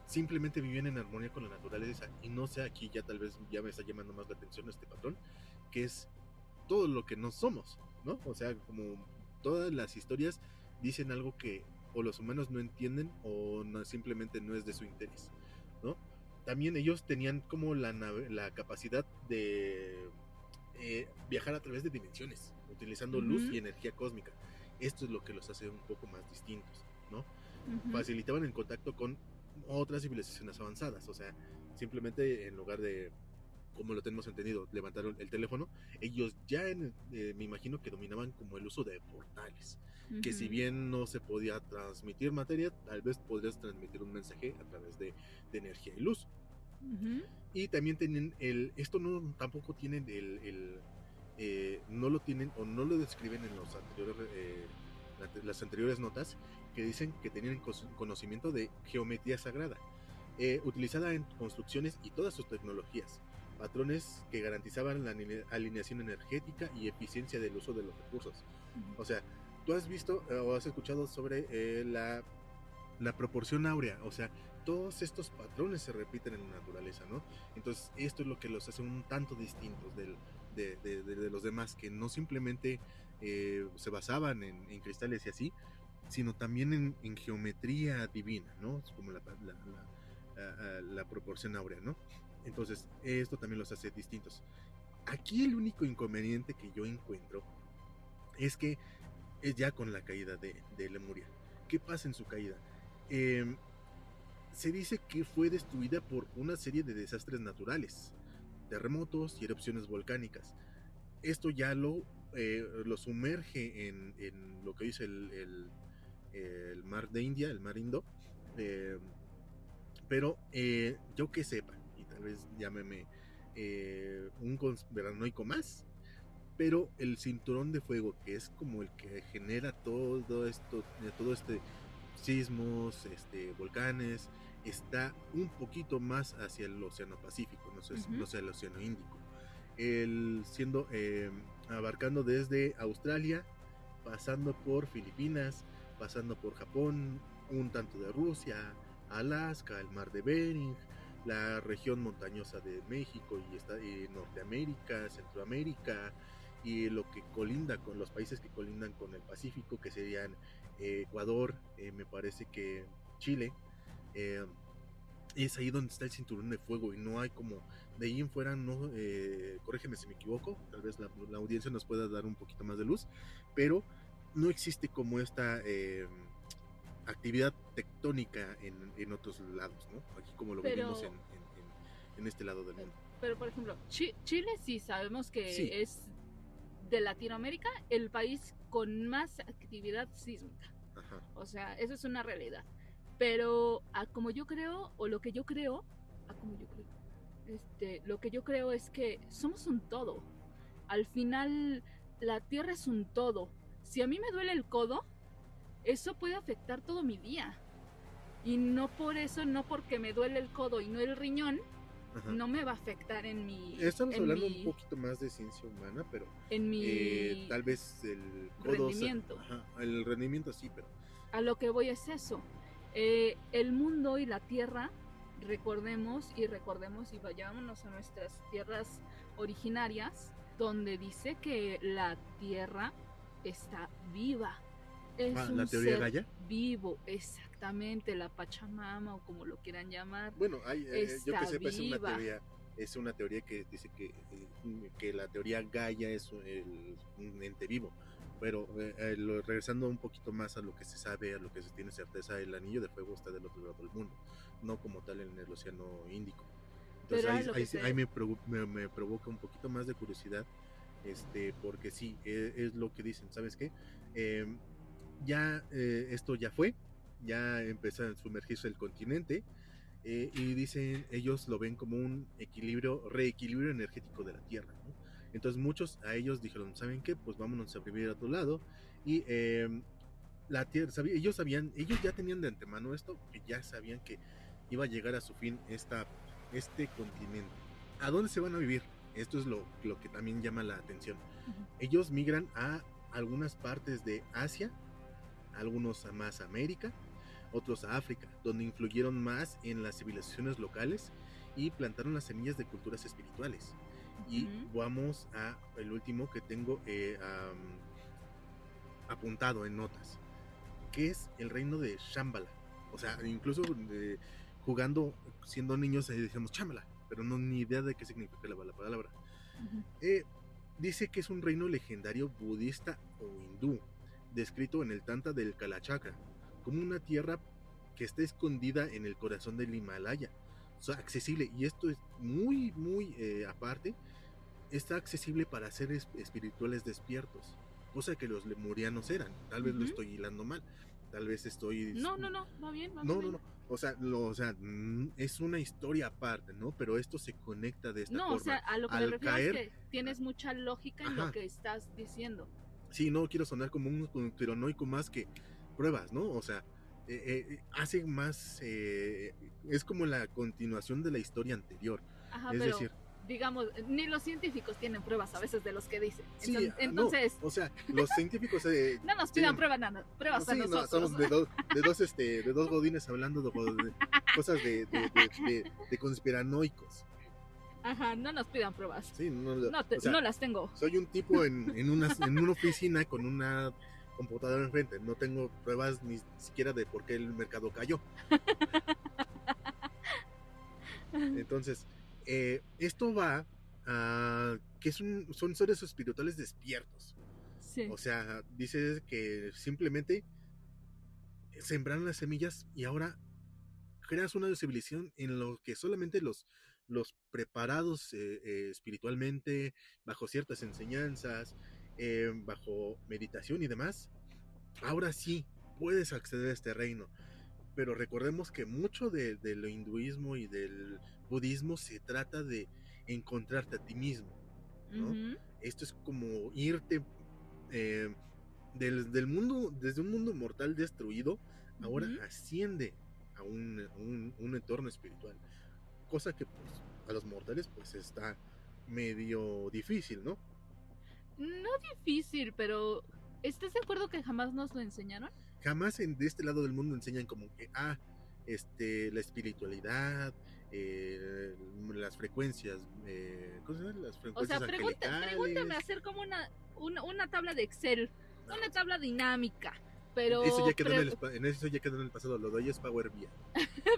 simplemente vivían en armonía con la naturaleza. Y no sé, aquí ya tal vez ya me está llamando más la atención este patrón, que es todo lo que no somos, ¿no? O sea, como todas las historias dicen algo que o los humanos no entienden o no, simplemente no es de su interés, ¿no? también ellos tenían como la capacidad de viajar a través de dimensiones, utilizando luz y energía cósmica. Esto es lo que los hace un poco más distintos, ¿no? Facilitaban el contacto con otras civilizaciones avanzadas, o sea, simplemente en lugar de, como lo tenemos entendido, levantaron el teléfono, ellos ya me imagino que dominaban como el uso de portales, que si bien no se podía transmitir materia, tal vez podrías transmitir un mensaje a través de energía y luz. Y también tienen esto no tampoco tienen no lo tienen o no lo describen en los anteriores las anteriores notas, que dicen que tenían conocimiento de geometría sagrada, utilizada en construcciones y todas sus tecnologías, patrones que garantizaban la alineación energética y eficiencia del uso de los recursos. O sea, tú has visto o has escuchado sobre la proporción áurea, o sea, todos estos patrones se repiten en la naturaleza, ¿no? Entonces, esto es lo que los hace un tanto distintos de los demás, que no simplemente se basaban en cristales y así, sino también en geometría divina, ¿no? Es como la proporción áurea, ¿no? Entonces, esto también los hace distintos. Aquí el único inconveniente que yo encuentro es que es ya con la caída de Lemuria. ¿Qué pasa en su caída? Se dice que fue destruida por una serie de desastres naturales, terremotos y erupciones volcánicas. Esto ya lo sumerge en lo que dice el mar de India, el mar Indo, pero yo que sepa, y tal vez llámeme un conspiranoico más, pero el cinturón de fuego, que es como el que genera todo este sismos, volcanes, está un poquito más hacia el Océano Pacífico, no sea el Océano Índico, abarcando desde Australia, pasando por Filipinas, pasando por Japón, un tanto de Rusia, Alaska, el mar de Bering, la región montañosa de México y Norteamérica, Centroamérica, y lo que colinda con los países que colindan con el Pacífico, que serían Ecuador, me parece que Chile. Es ahí donde está el cinturón de fuego, y no hay como de ahí en fuera, no, corrígeme si me equivoco, tal vez la audiencia nos pueda dar un poquito más de luz, pero no existe como esta actividad tectónica en otros lados, ¿no? Aquí como lo vivimos en este lado del mundo. Pero por ejemplo, Chile sí sabemos que es de Latinoamérica el país con más actividad sísmica. Ajá. O sea, eso es una realidad. Pero como yo creo, o lo que yo creo, lo que yo creo es que somos un todo. Al final, la Tierra es un todo. Si a mí me duele el codo, eso puede afectar todo mi día. Y no por eso, no porque me duele el codo y no el riñón, ajá, no me va a afectar en mi... Estamos hablando un poquito más de ciencia humana, pero en mi tal vez el codo, rendimiento. Ajá, el rendimiento sí, pero... A lo que voy es eso. El mundo y la Tierra, recordemos y vayámonos a nuestras tierras originarias, donde dice que la Tierra está viva. Es ¿la teoría Gaia? Vivo, exactamente, la Pachamama o como lo quieran llamar. Bueno, yo que sepa, es una teoría que dice que la teoría Gaia es un ente vivo. Pero regresando un poquito más a lo que se sabe, a lo que se tiene certeza, el anillo de fuego está del otro lado del mundo, no como tal en el Océano Índico. Entonces ahí me provoca un poquito más de curiosidad, porque sí, es lo que dicen, ¿sabes qué? Esto ya fue, ya empezó a sumergirse el continente, y dicen, ellos lo ven como un reequilibrio energético de la Tierra, ¿no? Entonces muchos a ellos dijeron, ¿saben qué? Pues vámonos a vivir a otro lado. Y la Tierra, ellos ya tenían de antemano esto, que ya sabían que iba a llegar a su fin este continente. ¿A dónde se van a vivir? Esto es lo que también llama la atención. Ellos migran a algunas partes de Asia, algunos más a América, otros a África, donde influyeron más en las civilizaciones locales y plantaron las semillas de culturas espirituales. Y vamos a el último que tengo apuntado en notas, que es el reino de Shambhala. O sea, incluso jugando, siendo niños, decíamos chámala, pero no ni idea de qué significa la palabra. Ujú. Dice que es un reino legendario budista o hindú, descrito en el Tantra del Kalachakra, como una tierra que está escondida en el corazón del Himalaya. O sea, accesible, y esto es muy aparte, está accesible para seres espirituales despiertos, cosa que los lemurianos eran. Tal vez lo estoy hilando mal, tal vez estoy... No, va bien, más o No, menos. o sea, es una historia aparte, ¿no? Pero esto se conecta de esta No, forma. o sea, a lo que me Al refiero caer, es que tienes mucha lógica en Ajá. lo que estás diciendo. Sí, no quiero sonar como un conspiranoico más que pruebas, ¿no? O sea, hace más... es como la continuación de la historia anterior. Ajá, Es pero decir, digamos, ni los científicos tienen pruebas a veces de los que dicen. sí, Entonces, no, o sea, los científicos... no nos pidan sí, pruebas, nada, pruebas a sí, no, nosotros. estamos de dos godines hablando de cosas de conspiranoicos. Ajá, no nos pidan pruebas. Sí, No, o sea, no las tengo. soy un tipo en una oficina con una computadora enfrente. No tengo pruebas ni siquiera de por qué el mercado cayó. Entonces, esto va a que son seres espirituales despiertos. Sí. O sea, dice que simplemente sembraron las semillas y ahora creas una civilización en lo que solamente los preparados espiritualmente, bajo ciertas enseñanzas, bajo meditación y demás, ahora sí puedes acceder a este reino. Pero recordemos que mucho del hinduismo y del budismo se trata de encontrarte a ti mismo, ¿no? Ujú. Esto es como irte del mundo, desde un mundo mortal destruido, ahora Ujú. asciende a un entorno espiritual, cosa que pues a los mortales pues está medio difícil, ¿no? No difícil, pero ¿estás de acuerdo que jamás nos lo enseñaron? Jamás de este lado del mundo enseñan como que la espiritualidad, las frecuencias, ¿cómo se llama? Las O frecuencias sea, angelicales. pregúntame hacer como una tabla de Excel, No, una tabla dinámica, pero eso ya quedó eso ya quedó en el pasado, lo de hoy es Power BI.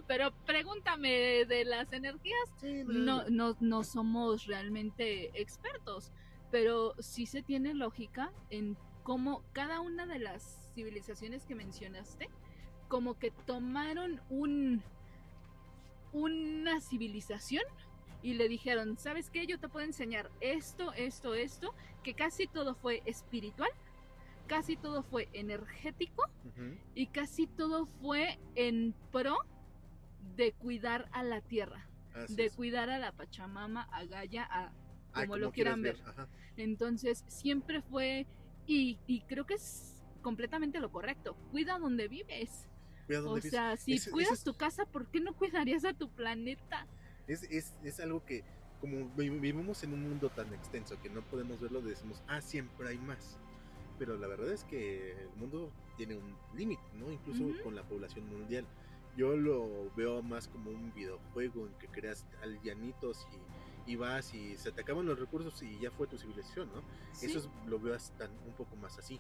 pero pregúntame de las energías. Sí, No somos realmente expertos, pero sí se tiene lógica en cómo cada una de las civilizaciones que mencionaste, como que tomaron una civilización y le dijeron, ¿sabes qué? Yo te puedo enseñar esto, que casi todo fue espiritual, casi todo fue energético y casi todo fue en pro de cuidar a la tierra, cuidar a la Pachamama, a Gaia, como lo quieran ver. Entonces siempre fue, y creo que es completamente lo correcto, cuida donde vives. O sea, si cuidas tu casa, ¿por qué no cuidarías a tu planeta? Es algo que, como vivimos en un mundo tan extenso que no podemos verlo, decimos, siempre hay más. Pero la verdad es que el mundo tiene un límite, ¿no? Incluso con la población mundial. Yo lo veo más como un videojuego en que creas aldeanitos y vas y se te acaban los recursos y ya fue tu civilización, ¿no? ¿Sí? Eso lo veo hasta un poco más así.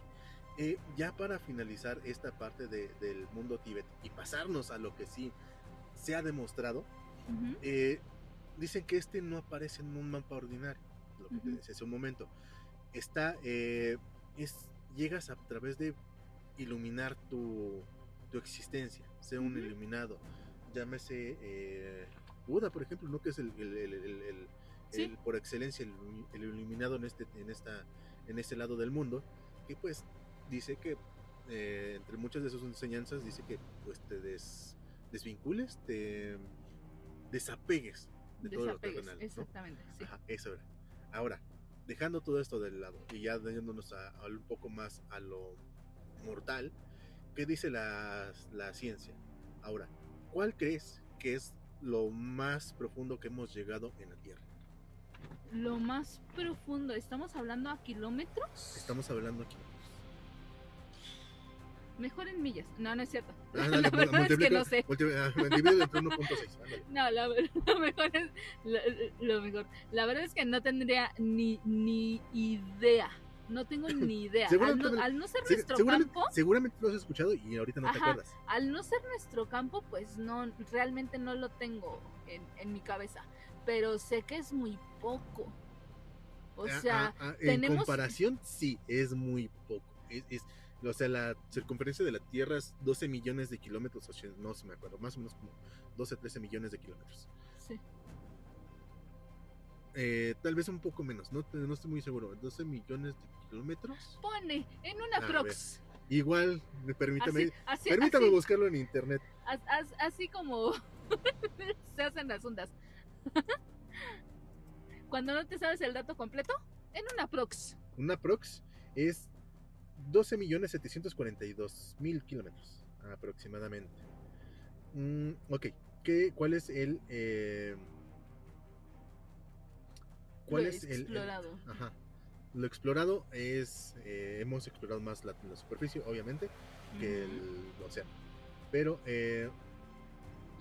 Ya para finalizar esta parte del mundo Tíbet y pasarnos a lo que sí se ha demostrado, dicen que no aparece en un mapa ordinario, lo que te decía hace un momento. Llegas a través de iluminar tu existencia, ser un iluminado, llámese Buda, por ejemplo, ¿no? Que es el por excelencia el iluminado en este lado del mundo, que pues dice que entre muchas de sus enseñanzas dice que pues te desvincules, te desapegues de todo lo terrenal, ¿no? Exactamente, sí. Ajá, eso era. Ahora, dejando todo esto del lado y ya dándonos a un poco más a lo mortal, ¿qué dice la ciencia? Ahora, ¿cuál crees que es lo más profundo que hemos llegado en la Tierra? Lo más profundo, ¿estamos hablando a kilómetros? Estamos hablando a kilómetros. Mejor en millas. No es cierto. Dale, la verdad es que no sé. Divide entre 1.6. No, lo mejor es lo mejor. La verdad es que no tendría ni idea. No tengo ni idea. Seguramente, Al no ser nuestro seguramente, campo, seguramente lo has escuchado y ahorita no te ajá, acuerdas. al no ser nuestro campo, pues no, realmente no lo tengo en mi cabeza. Pero sé que es muy poco. O sea, En tenemos, comparación, sí, es muy poco. O sea, la circunferencia de la Tierra es 12 millones de kilómetros, no se me acuerdo, más o menos como 12, 13 millones de kilómetros. sí, Tal vez un poco menos, no estoy muy seguro. 12 millones de kilómetros. pone en una A prox. Igual, permítame Así, buscarlo en internet. así como se hacen las ondas. Cuando no te sabes el dato completo, en una prox. Una prox es 12 millones 742 mil kilómetros aproximadamente. Ok, ¿cuál es el... ¿Cuál es explorado? Ajá. Lo explorado es... hemos explorado más la superficie, obviamente, que el océano. Pero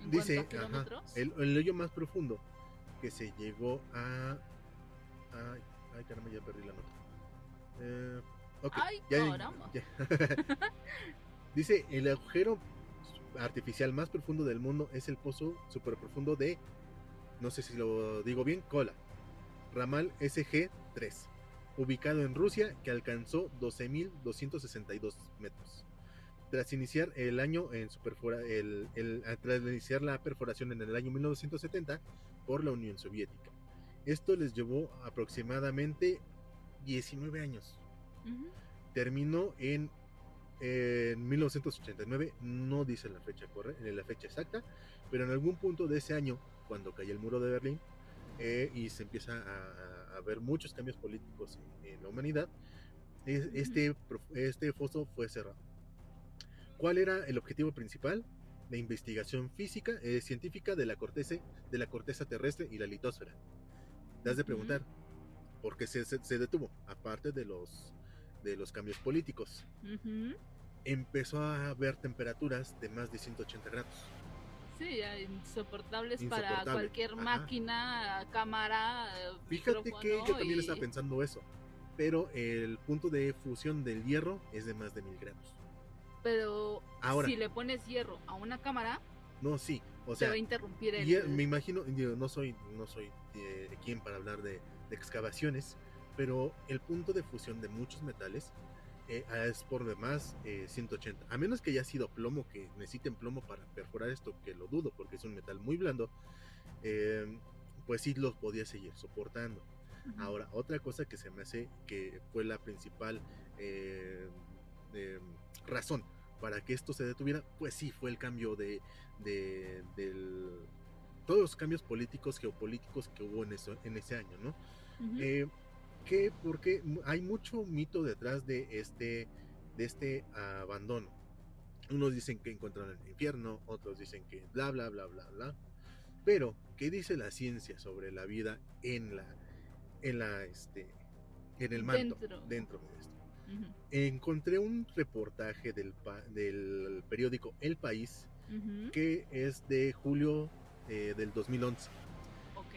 dice, ajá, el hoyo más profundo que se llegó a... Ay, caramba, ya perdí la nota. Okay, ay, caramba. Ya. Dice, el agujero artificial más profundo del mundo es el pozo super profundo de, no sé si lo digo bien, Kola, ramal SG-3, ubicado en Rusia, que alcanzó 12.262 metros. Tras iniciar el año en tras iniciar la perforación en el año 1970 por la Unión Soviética. Esto les llevó aproximadamente 19 años. Terminó en 1989, no dice la fecha exacta, pero en algún punto de ese año, cuando cayó el muro de Berlín y se empieza a ver muchos cambios políticos en la humanidad, este foso fue cerrado. ¿Cuál era el objetivo principal? La investigación física, científica de la corteza terrestre y la litosfera. Te has de preguntar, ¿por qué se detuvo? Aparte de los cambios políticos. Empezó a haber temperaturas de más de 180 grados. Sí, insoportables para cualquier máquina, cámara. Fíjate que yo también estaba pensando eso, pero el punto de fusión del hierro es de más de 1000 grados. Pero ahora, si le pones hierro a una cámara, no, sí, o sea, se va a interrumpir me imagino, no soy quien para hablar de excavaciones, pero el punto de fusión de muchos metales es por demás 180, a menos que haya sido plomo, que necesiten plomo para perforar esto, que lo dudo porque es un metal muy blando, pues sí los podía seguir soportando. Ahora, otra cosa que se me hace que fue la principal razón para que esto se detuviera, pues sí, fue el cambio todos los cambios políticos, geopolíticos que hubo en ese año, ¿no? Porque hay mucho mito detrás de este abandono. Unos dicen que encontraron el infierno, otros dicen que bla bla bla bla bla. Pero, ¿qué dice la ciencia sobre la vida en el manto, dentro de esto? Encontré un reportaje del periódico El País, que es de julio del 2011.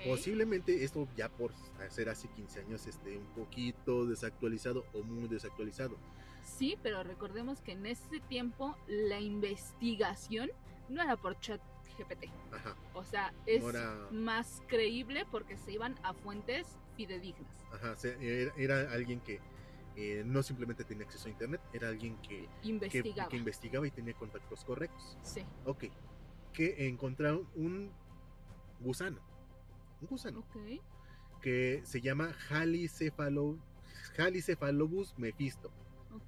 Posiblemente esto ya por hacer hace 15 años esté un poquito desactualizado o muy desactualizado. Sí, pero recordemos que en ese tiempo la investigación no era por ChatGPT. Ajá. O sea, es más creíble porque se iban a fuentes fidedignas. Ajá, era alguien que no simplemente tenía acceso a internet, era alguien que investigaba y tenía contactos correctos. Sí. Ok, que encontraron un gusano, que se llama Halicephalobus mephisto,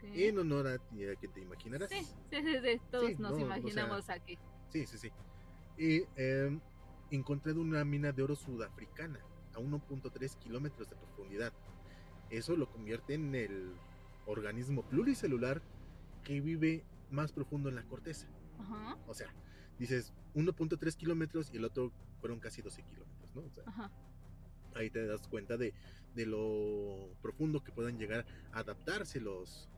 en honor a que te imaginarás. Sí, todos nos imaginamos aquí. Sí. Y encontré una mina de oro sudafricana a 1.3 kilómetros de profundidad. Eso lo convierte en el organismo pluricelular que vive más profundo en la corteza. Ajá. O sea, dices 1.3 kilómetros y el otro fueron casi 12 kilómetros, ¿no? O sea, ahí te das cuenta de lo profundo que puedan llegar a adaptarse los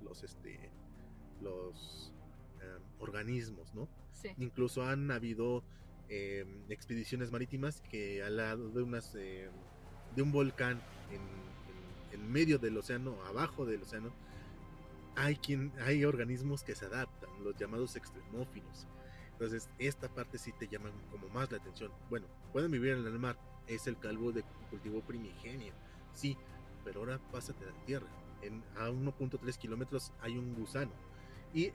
organismos, ¿no? Sí. Incluso han habido expediciones marítimas que al lado de un volcán en medio del océano, abajo del océano, hay organismos que se adaptan, los llamados extremófilos. Entonces, esta parte sí te llama como más la atención. Bueno, pueden vivir en el mar, es el calvo de cultivo primigenio, sí, pero ahora pásate a la tierra. A 1.3 kilómetros hay un gusano. Y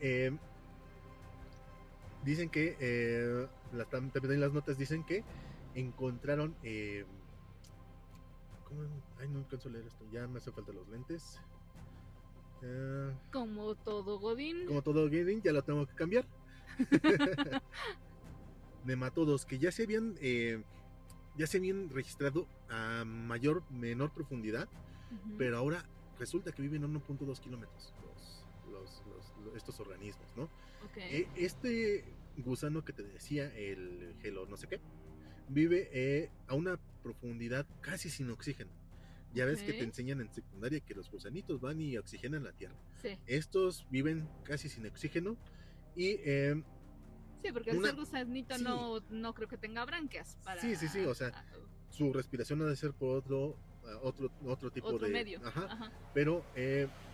dicen que, también en las notas dicen que encontraron... Ay, no alcanzo a leer esto, ya me hace falta los lentes. Como todo Godín. Como todo Godín, ya lo tengo que cambiar. Nematodos que ya se habían registrado a menor profundidad, pero ahora resulta que viven a 1.2 kilómetros estos organismos, ¿no? Okay. Este gusano que te decía, el gelo no sé qué, vive a una profundidad casi sin oxígeno. Ya ves que te enseñan en secundaria que los gusanitos van y oxigenan la tierra. Sí. Estos viven casi sin oxígeno y... sí, porque el ser gusanito no creo que tenga branquias para... Sí, o sea, su respiración ha de ser por otro tipo de... medio. Ajá. Pero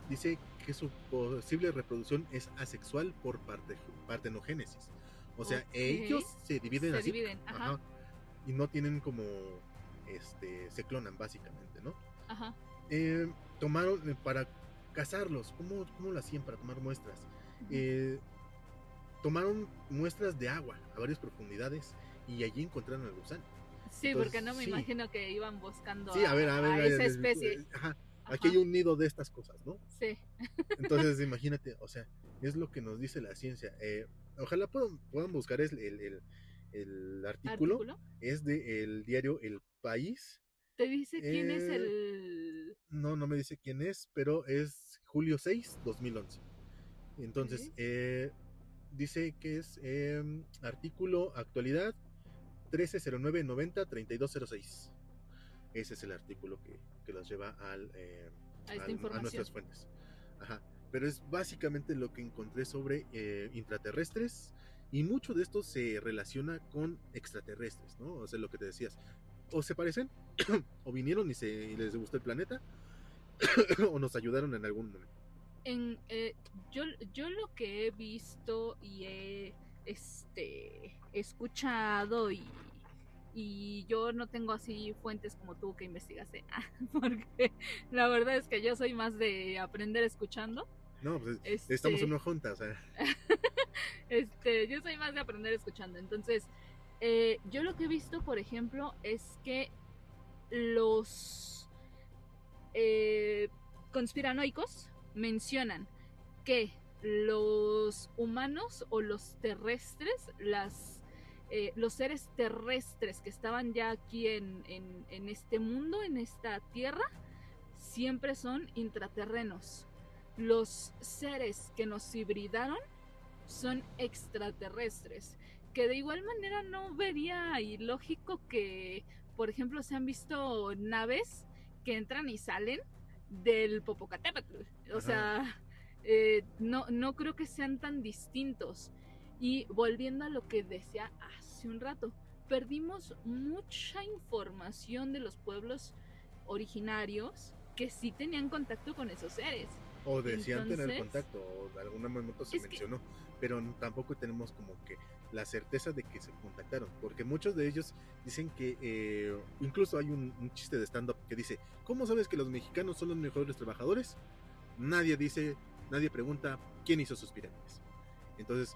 dice que su posible reproducción es asexual por partenogénesis. O sea, ellos se dividen así. Ajá. Y no tienen como... se clonan básicamente, ¿no? Ajá. Tomaron para cazarlos, ¿cómo lo hacían para tomar muestras? Tomaron muestras de agua a varias profundidades y allí encontraron al gusano. Sí, entonces, porque no me imagino que iban buscando a esa especie. Ajá. Aquí hay un nido de estas cosas, ¿no? Sí. Entonces, imagínate, o sea, es lo que nos dice la ciencia. Ojalá puedan buscar el artículo. Es del diario El País. ¿Te dice quién es el...? No me dice quién es, pero es julio 6, 2011. Entonces, dice que es artículo actualidad 130990-3206. Ese es el artículo que los lleva a nuestras fuentes. Ajá. Pero es básicamente lo que encontré sobre intraterrestres, y mucho de esto se relaciona con extraterrestres, ¿no? O sea, lo que te decías, o se parecen, o vinieron y les gustó el planeta, o nos ayudaron en algún momento. Yo lo que he visto y he escuchado, y yo no tengo así fuentes como tú que investigaste, porque la verdad es que yo soy más de aprender escuchando. No, pues estamos en una junta, o sea. Yo soy más de aprender escuchando. Entonces, yo lo que he visto, por ejemplo, es que los conspiranoicos mencionan que los humanos o los terrestres, los seres terrestres que estaban ya aquí en este mundo, en esta tierra, siempre son intraterrenos. Los seres que nos hibridaron son extraterrestres, que de igual manera no vería ilógico que, por ejemplo, se han visto naves que entran y salen del Popocatépetl. O sea, no creo que sean tan distintos. Y volviendo a lo que decía hace un rato, perdimos mucha información de los pueblos originarios que sí tenían contacto con esos seres. O decían tener contacto, o de algún momento se mencionó, pero tampoco tenemos como que la certeza de que se contactaron, porque muchos de ellos dicen que, incluso hay un chiste de stand-up que dice, ¿cómo sabes que los mexicanos son los mejores trabajadores? Nadie pregunta quién hizo sus pirámides. Entonces,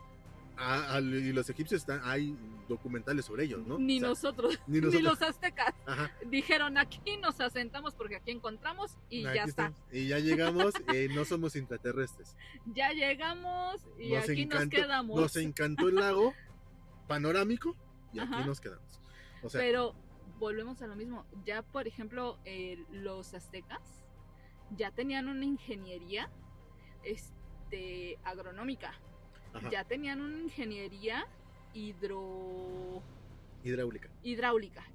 y los egipcios hay documentales sobre ellos, ¿no? Ni nosotros, ni los aztecas. Ajá. Dijeron, aquí nos asentamos porque aquí encontramos y aquí ya está. Y ya llegamos, no somos intraterrestres. Ya llegamos y aquí nos quedamos. Nos encantó el lago panorámico y aquí nos quedamos. O sea, pero volvemos a lo mismo. Ya, por ejemplo, los aztecas ya tenían una ingeniería agronómica. Ajá. Ya tenían una ingeniería hidráulica,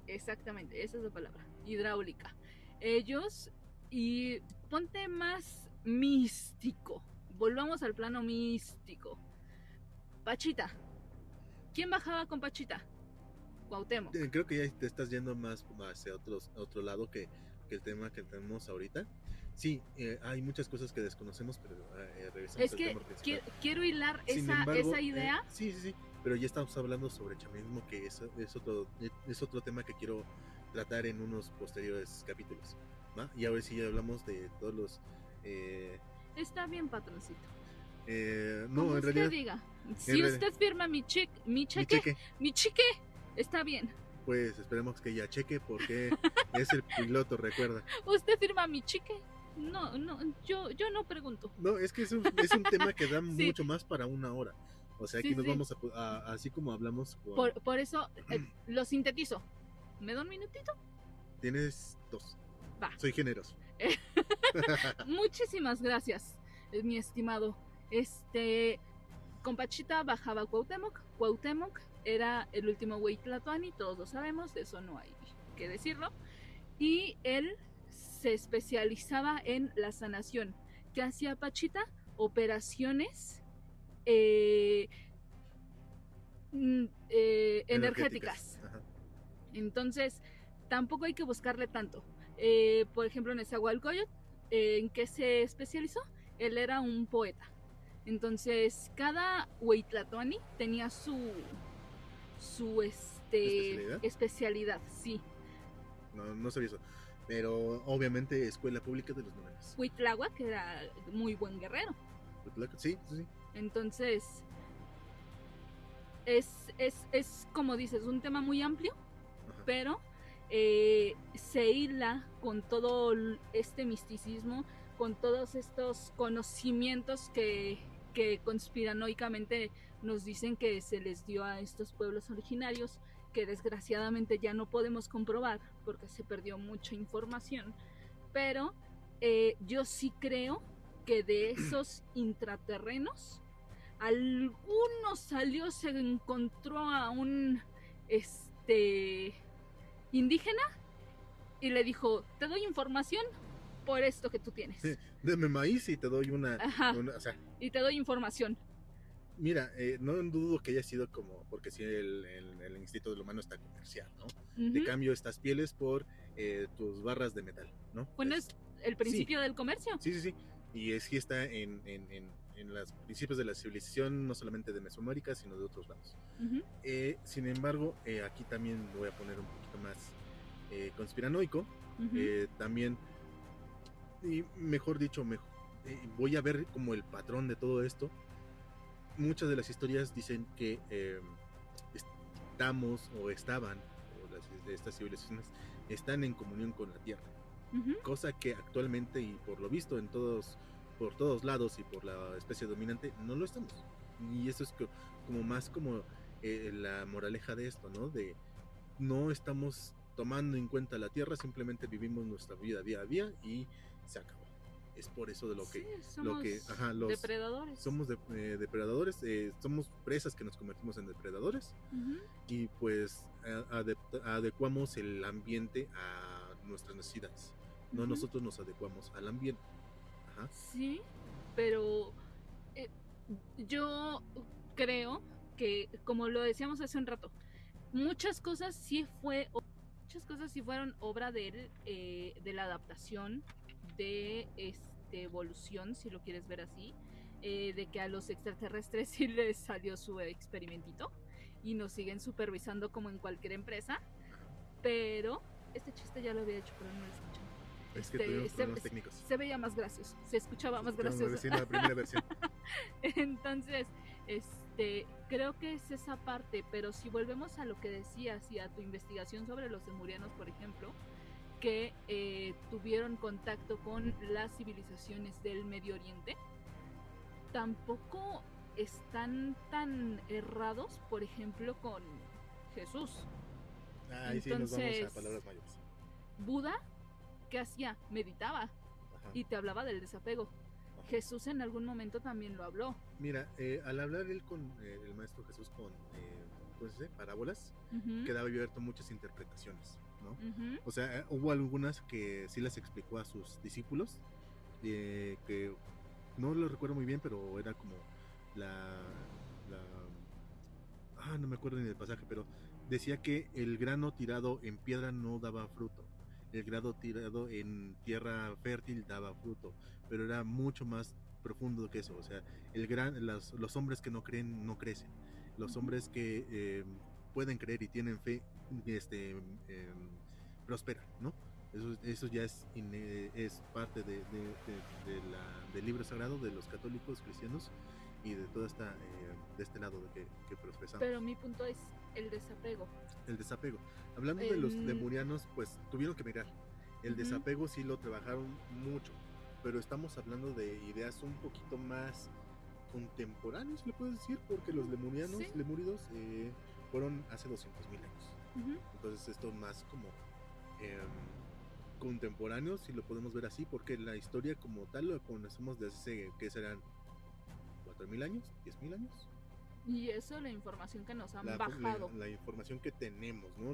exactamente, esa es la palabra, hidráulica. Ellos, y ponte más místico, volvamos al plano místico. Pachita, ¿quién bajaba con Pachita? Cuauhtémoc. Creo que ya te estás yendo más hacia otro lado que el tema que tenemos ahorita, Sí, hay muchas cosas que desconocemos, pero regresamos Es al que tema principal. quiero hilar Sin esa, embargo, esa idea. sí, pero ya estamos hablando sobre chamanismo, que es otro tema que quiero tratar en unos posteriores capítulos, ¿va? Y a ver si ya hablamos de todos los... Está bien, patroncito. no, Como en usted realidad... diga. en Si real- usted firma mi cheque, mi cheque, está bien. pues esperemos que ya cheque, porque es el piloto, recuerda. Usted firma mi cheque. No, yo no pregunto. No, es que es un tema que da Sí. mucho más para una hora. O sea, aquí Sí, nos sí. vamos así como hablamos por... Por eso lo sintetizo. ¿Me da un minutito? Tienes 2. Va. Soy generoso. Muchísimas gracias, mi estimado. Compachita bajaba a Cuauhtémoc. Cuauhtémoc era el último Hueytlatoani, todos lo sabemos, de eso no hay que decirlo. Y él se especializaba en la sanación. ¿Qué hacía Pachita? Operaciones energéticas. Ajá. Entonces, tampoco hay que buscarle tanto. Por ejemplo, en Nezahualcóyotl, ¿en qué se especializó? Él era un poeta. Entonces, cada Hueytlatoani tenía su especialidad, sí. No sabía eso. Pero obviamente escuela pública de los 90. Huitláhuac, que era muy buen guerrero. Sí. Entonces, es como dices, un tema muy amplio, Ajá. pero se hila con todo este misticismo, con todos estos conocimientos que conspiranoicamente nos dicen que se les dio a estos pueblos originarios, que desgraciadamente ya no podemos comprobar porque se perdió mucha información, pero yo sí creo que de esos intraterrenos alguno salió, se encontró a un indígena y le dijo, te doy información por esto que tú tienes. Deme maíz y te doy una... o sea, y te doy información. Mira, no dudo que haya sido como, porque si el instinto del humano está comercial, ¿no? Te cambio estas pieles por tus barras de metal, ¿no? Bueno, es el principio del comercio. Sí. Y es que está en los principios de la civilización, no solamente de Mesoamérica, sino de otros lados. Sin embargo, aquí también voy a poner un poquito más conspiranoico. También, y mejor dicho, voy a ver como el patrón de todo esto. Muchas de las historias dicen que estamos o estaban, o estas civilizaciones están en comunión con la Tierra, cosa que actualmente y por lo visto por todos lados y por la especie dominante no lo estamos. Y eso es como más como la moraleja de esto, ¿no? De no estamos tomando en cuenta la Tierra, simplemente vivimos nuestra vida día a día y se acabó. Es por eso de somos depredadores. Somos depredadores, somos presas que nos convertimos en depredadores y pues adecuamos el ambiente a nuestras necesidades. No nosotros nos adecuamos al ambiente. Ajá. Sí, pero yo creo que, como lo decíamos hace un rato, muchas cosas sí fueron obra de la adaptación, de evolución, si lo quieres ver así, de que a los extraterrestres sí les salió su experimentito y nos siguen supervisando como en cualquier empresa, pero este chiste ya lo había hecho, pero no lo escuchan. Es que tuvimos problemas técnicos. Se veía más gracioso, se escuchaba más gracioso. La primera versión. Entonces, creo que es esa parte, pero si volvemos a lo que decías y a tu investigación sobre los lemurianos, por ejemplo, que tuvieron contacto con las civilizaciones del Medio Oriente, tampoco están tan errados, por ejemplo, con Jesús. Ahí sí nos vamos a palabras mayores. Buda, ¿qué hacía? Meditaba. Y te hablaba del desapego. Jesús en algún momento también lo habló. Mira, al hablar él con el maestro Jesús con parábolas, quedaba abierto muchas interpretaciones, ¿no? O sea, hubo algunas que sí las explicó a sus discípulos, que no lo recuerdo muy bien, pero era como no me acuerdo ni del pasaje, pero decía que el grano tirado en piedra no daba fruto, el grano tirado en tierra fértil daba fruto, pero era mucho más profundo que eso. O sea, los hombres que no creen no crecen. Los hombres que pueden creer y tienen fe, prosperan, ¿no? Eso ya es parte del libro sagrado de los católicos cristianos y de toda de este lado que profesamos. Pero mi punto es el desapego. El desapego. Hablando de los lemurianos, pues tuvieron que mirar. El desapego sí lo trabajaron mucho, pero estamos hablando de ideas un poquito más contemporáneos, le puedes decir, porque los lemúridos fueron hace 200,000 años. Entonces esto más como contemporáneos, si lo podemos ver así, porque la historia como tal lo conocemos desde que serán 4,000 años, 10,000 años. Y eso, la información que nos han bajado. La información que tenemos, ¿no?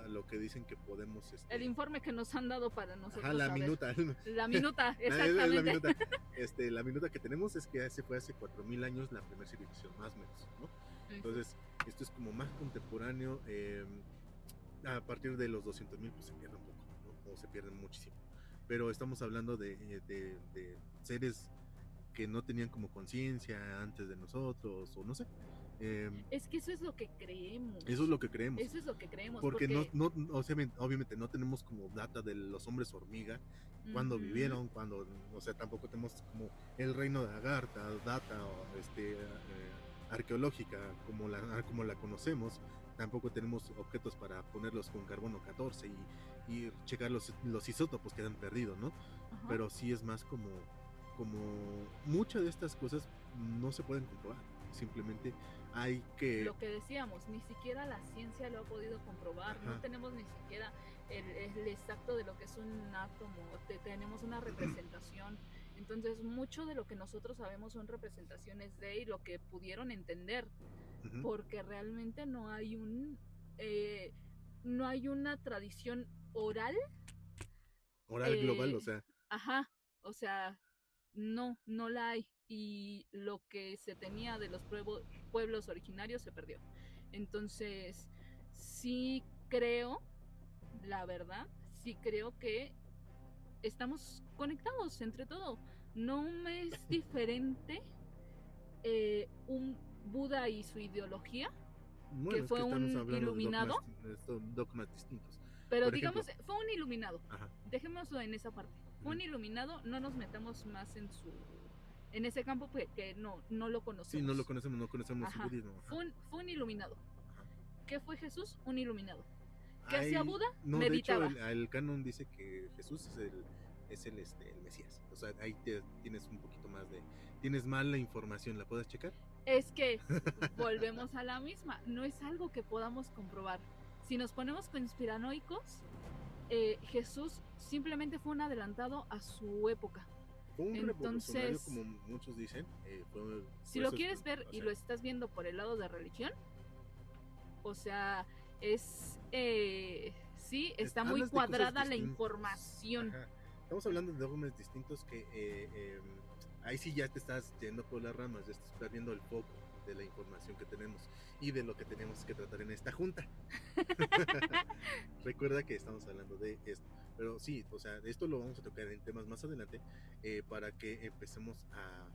Lo que dicen que podemos... El informe que nos han dado para nosotros. Ajá, la minuta. La minuta, exactamente. La minuta que tenemos es que fue hace 4,000 años la primera civilización, más o menos, ¿no? Entonces, esto es como más contemporáneo. A partir de los 200,000 pues se pierde un poco, ¿no? O se pierden muchísimo. Pero estamos hablando de seres que no tenían como conciencia antes de nosotros, o no sé. Es que eso es lo que creemos. Eso es lo que creemos. Eso es lo que creemos. Porque obviamente no tenemos como data de los hombres hormiga, cuando vivieron, o sea, tampoco tenemos como el reino de Agartha, data arqueológica como la conocemos. Tampoco tenemos objetos para ponerlos con carbono 14 y checar los isótopos que han perdido, ¿no? Ajá. Pero sí es más como muchas de estas cosas no se pueden comprobar, simplemente hay que... Lo que decíamos, ni siquiera la ciencia lo ha podido comprobar. Ajá. No tenemos ni siquiera el exacto de lo que es un átomo, tenemos una representación. Entonces mucho de lo que nosotros sabemos son representaciones de y lo que pudieron entender, porque realmente no hay no hay una tradición oral global, o sea. Ajá, o sea, no la hay, y lo que se tenía de los pueblos originarios se perdió. Entonces sí creo, la verdad, sí creo que estamos conectados entre todo. No me es diferente un Buda y su ideología, bueno, que fue un iluminado, dogmas distintos. Pero digamos, fue un iluminado. Ajá. Dejémoslo en esa parte. Fue un iluminado, no nos metamos más en ese campo porque no lo conocemos. Sí, no conocemos su budismo. Fue un iluminado. Ajá. ¿Qué fue Jesús? Un iluminado. ¿Qué hacía Buda? No, meditaba. De hecho, el canon dice que Jesús es el Mesías. O sea, ahí tienes un poquito más tienes mal la información, ¿la puedes checar? Es que volvemos a la misma, no es algo que podamos comprobar. Si nos ponemos conspiranoicos, Jesús simplemente fue un adelantado a su época. Fue un revolucionario, como muchos dicen. Si lo quieres ver y lo estás viendo por el lado de religión, o sea, sí, está muy cuadrada la información. Ajá. Estamos hablando de dogmas distintos que ahí sí ya te estás yendo por las ramas, ya estás perdiendo el foco de la información que tenemos y de lo que tenemos que tratar en esta junta. Recuerda que estamos hablando de esto, pero sí, o sea, esto lo vamos a tocar en temas más adelante para que empecemos a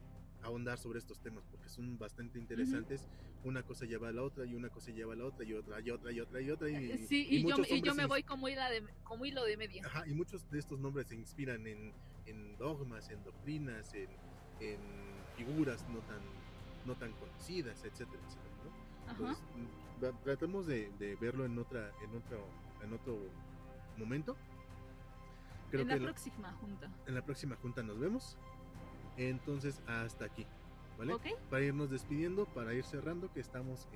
ahondar sobre estos temas, porque son bastante interesantes. Una cosa lleva a la otra, y una cosa lleva a la otra, y otra, y otra, y otra, y otra. Y yo me voy como hilo de media. Ajá, y muchos de estos nombres se inspiran en dogmas, en doctrinas, en figuras no tan conocidas, etcétera, etcétera, ¿no? Entonces, tratemos de verlo en otro momento. Creo en la próxima junta. En la próxima junta nos vemos. Entonces, hasta aquí, ¿vale? Okay. Para irnos despidiendo, para ir cerrando, que estamos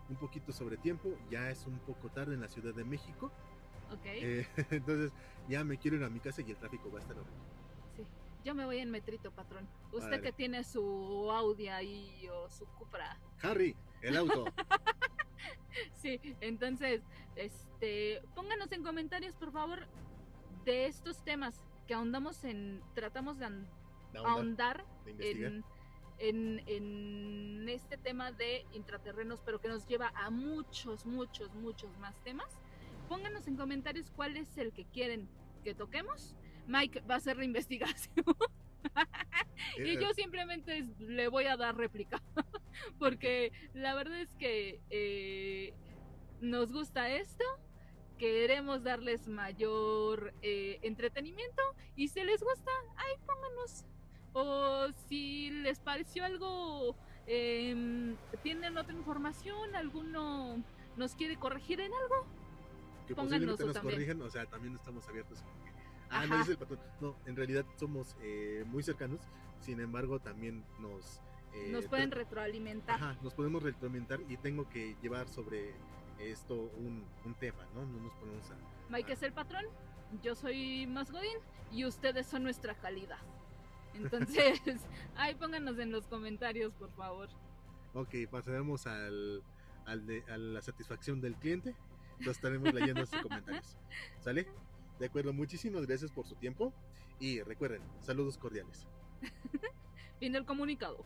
un poquito sobre tiempo. Ya es un poco tarde en la Ciudad de México. Okay. Entonces, ya me quiero ir a mi casa y el tráfico va a estar horrible. Sí. Yo me voy en metrito, patrón. Usted vale. Que tiene su Audi ahí o su Cupra. Harry, el auto. Sí, entonces, pónganos en comentarios, por favor, de estos temas que tratamos de ahondar en este tema de intraterrenos, pero que nos lleva a muchos más temas. pónganos en comentarios cuál es el que quieren que toquemos. Mike va a hacer la investigación. Y yo simplemente le voy a dar réplica. Porque la verdad es que nos gusta esto. Queremos darles mayor entretenimiento. Y si les gusta, ahí pónganos. O si les pareció algo, tienen otra información, alguno nos quiere corregir en algo, que pónganos posiblemente nos también. corrijan, o sea, también estamos abiertos. Como que, Ajá. no es el patrón. No, en realidad somos muy cercanos, sin embargo también nos pueden retroalimentar. Ajá, nos podemos retroalimentar y tengo que llevar sobre esto un tema, ¿no? No nos ponemos a... Mike es el patrón, yo soy Más Godín y ustedes son nuestra calidad. Entonces, ahí pónganos en los comentarios, por favor. Ok, pasaremos a la satisfacción del cliente. Lo estaremos leyendo sus comentarios. ¿Sale? De acuerdo, muchísimas gracias por su tiempo. Y recuerden, saludos cordiales. Fin del comunicado.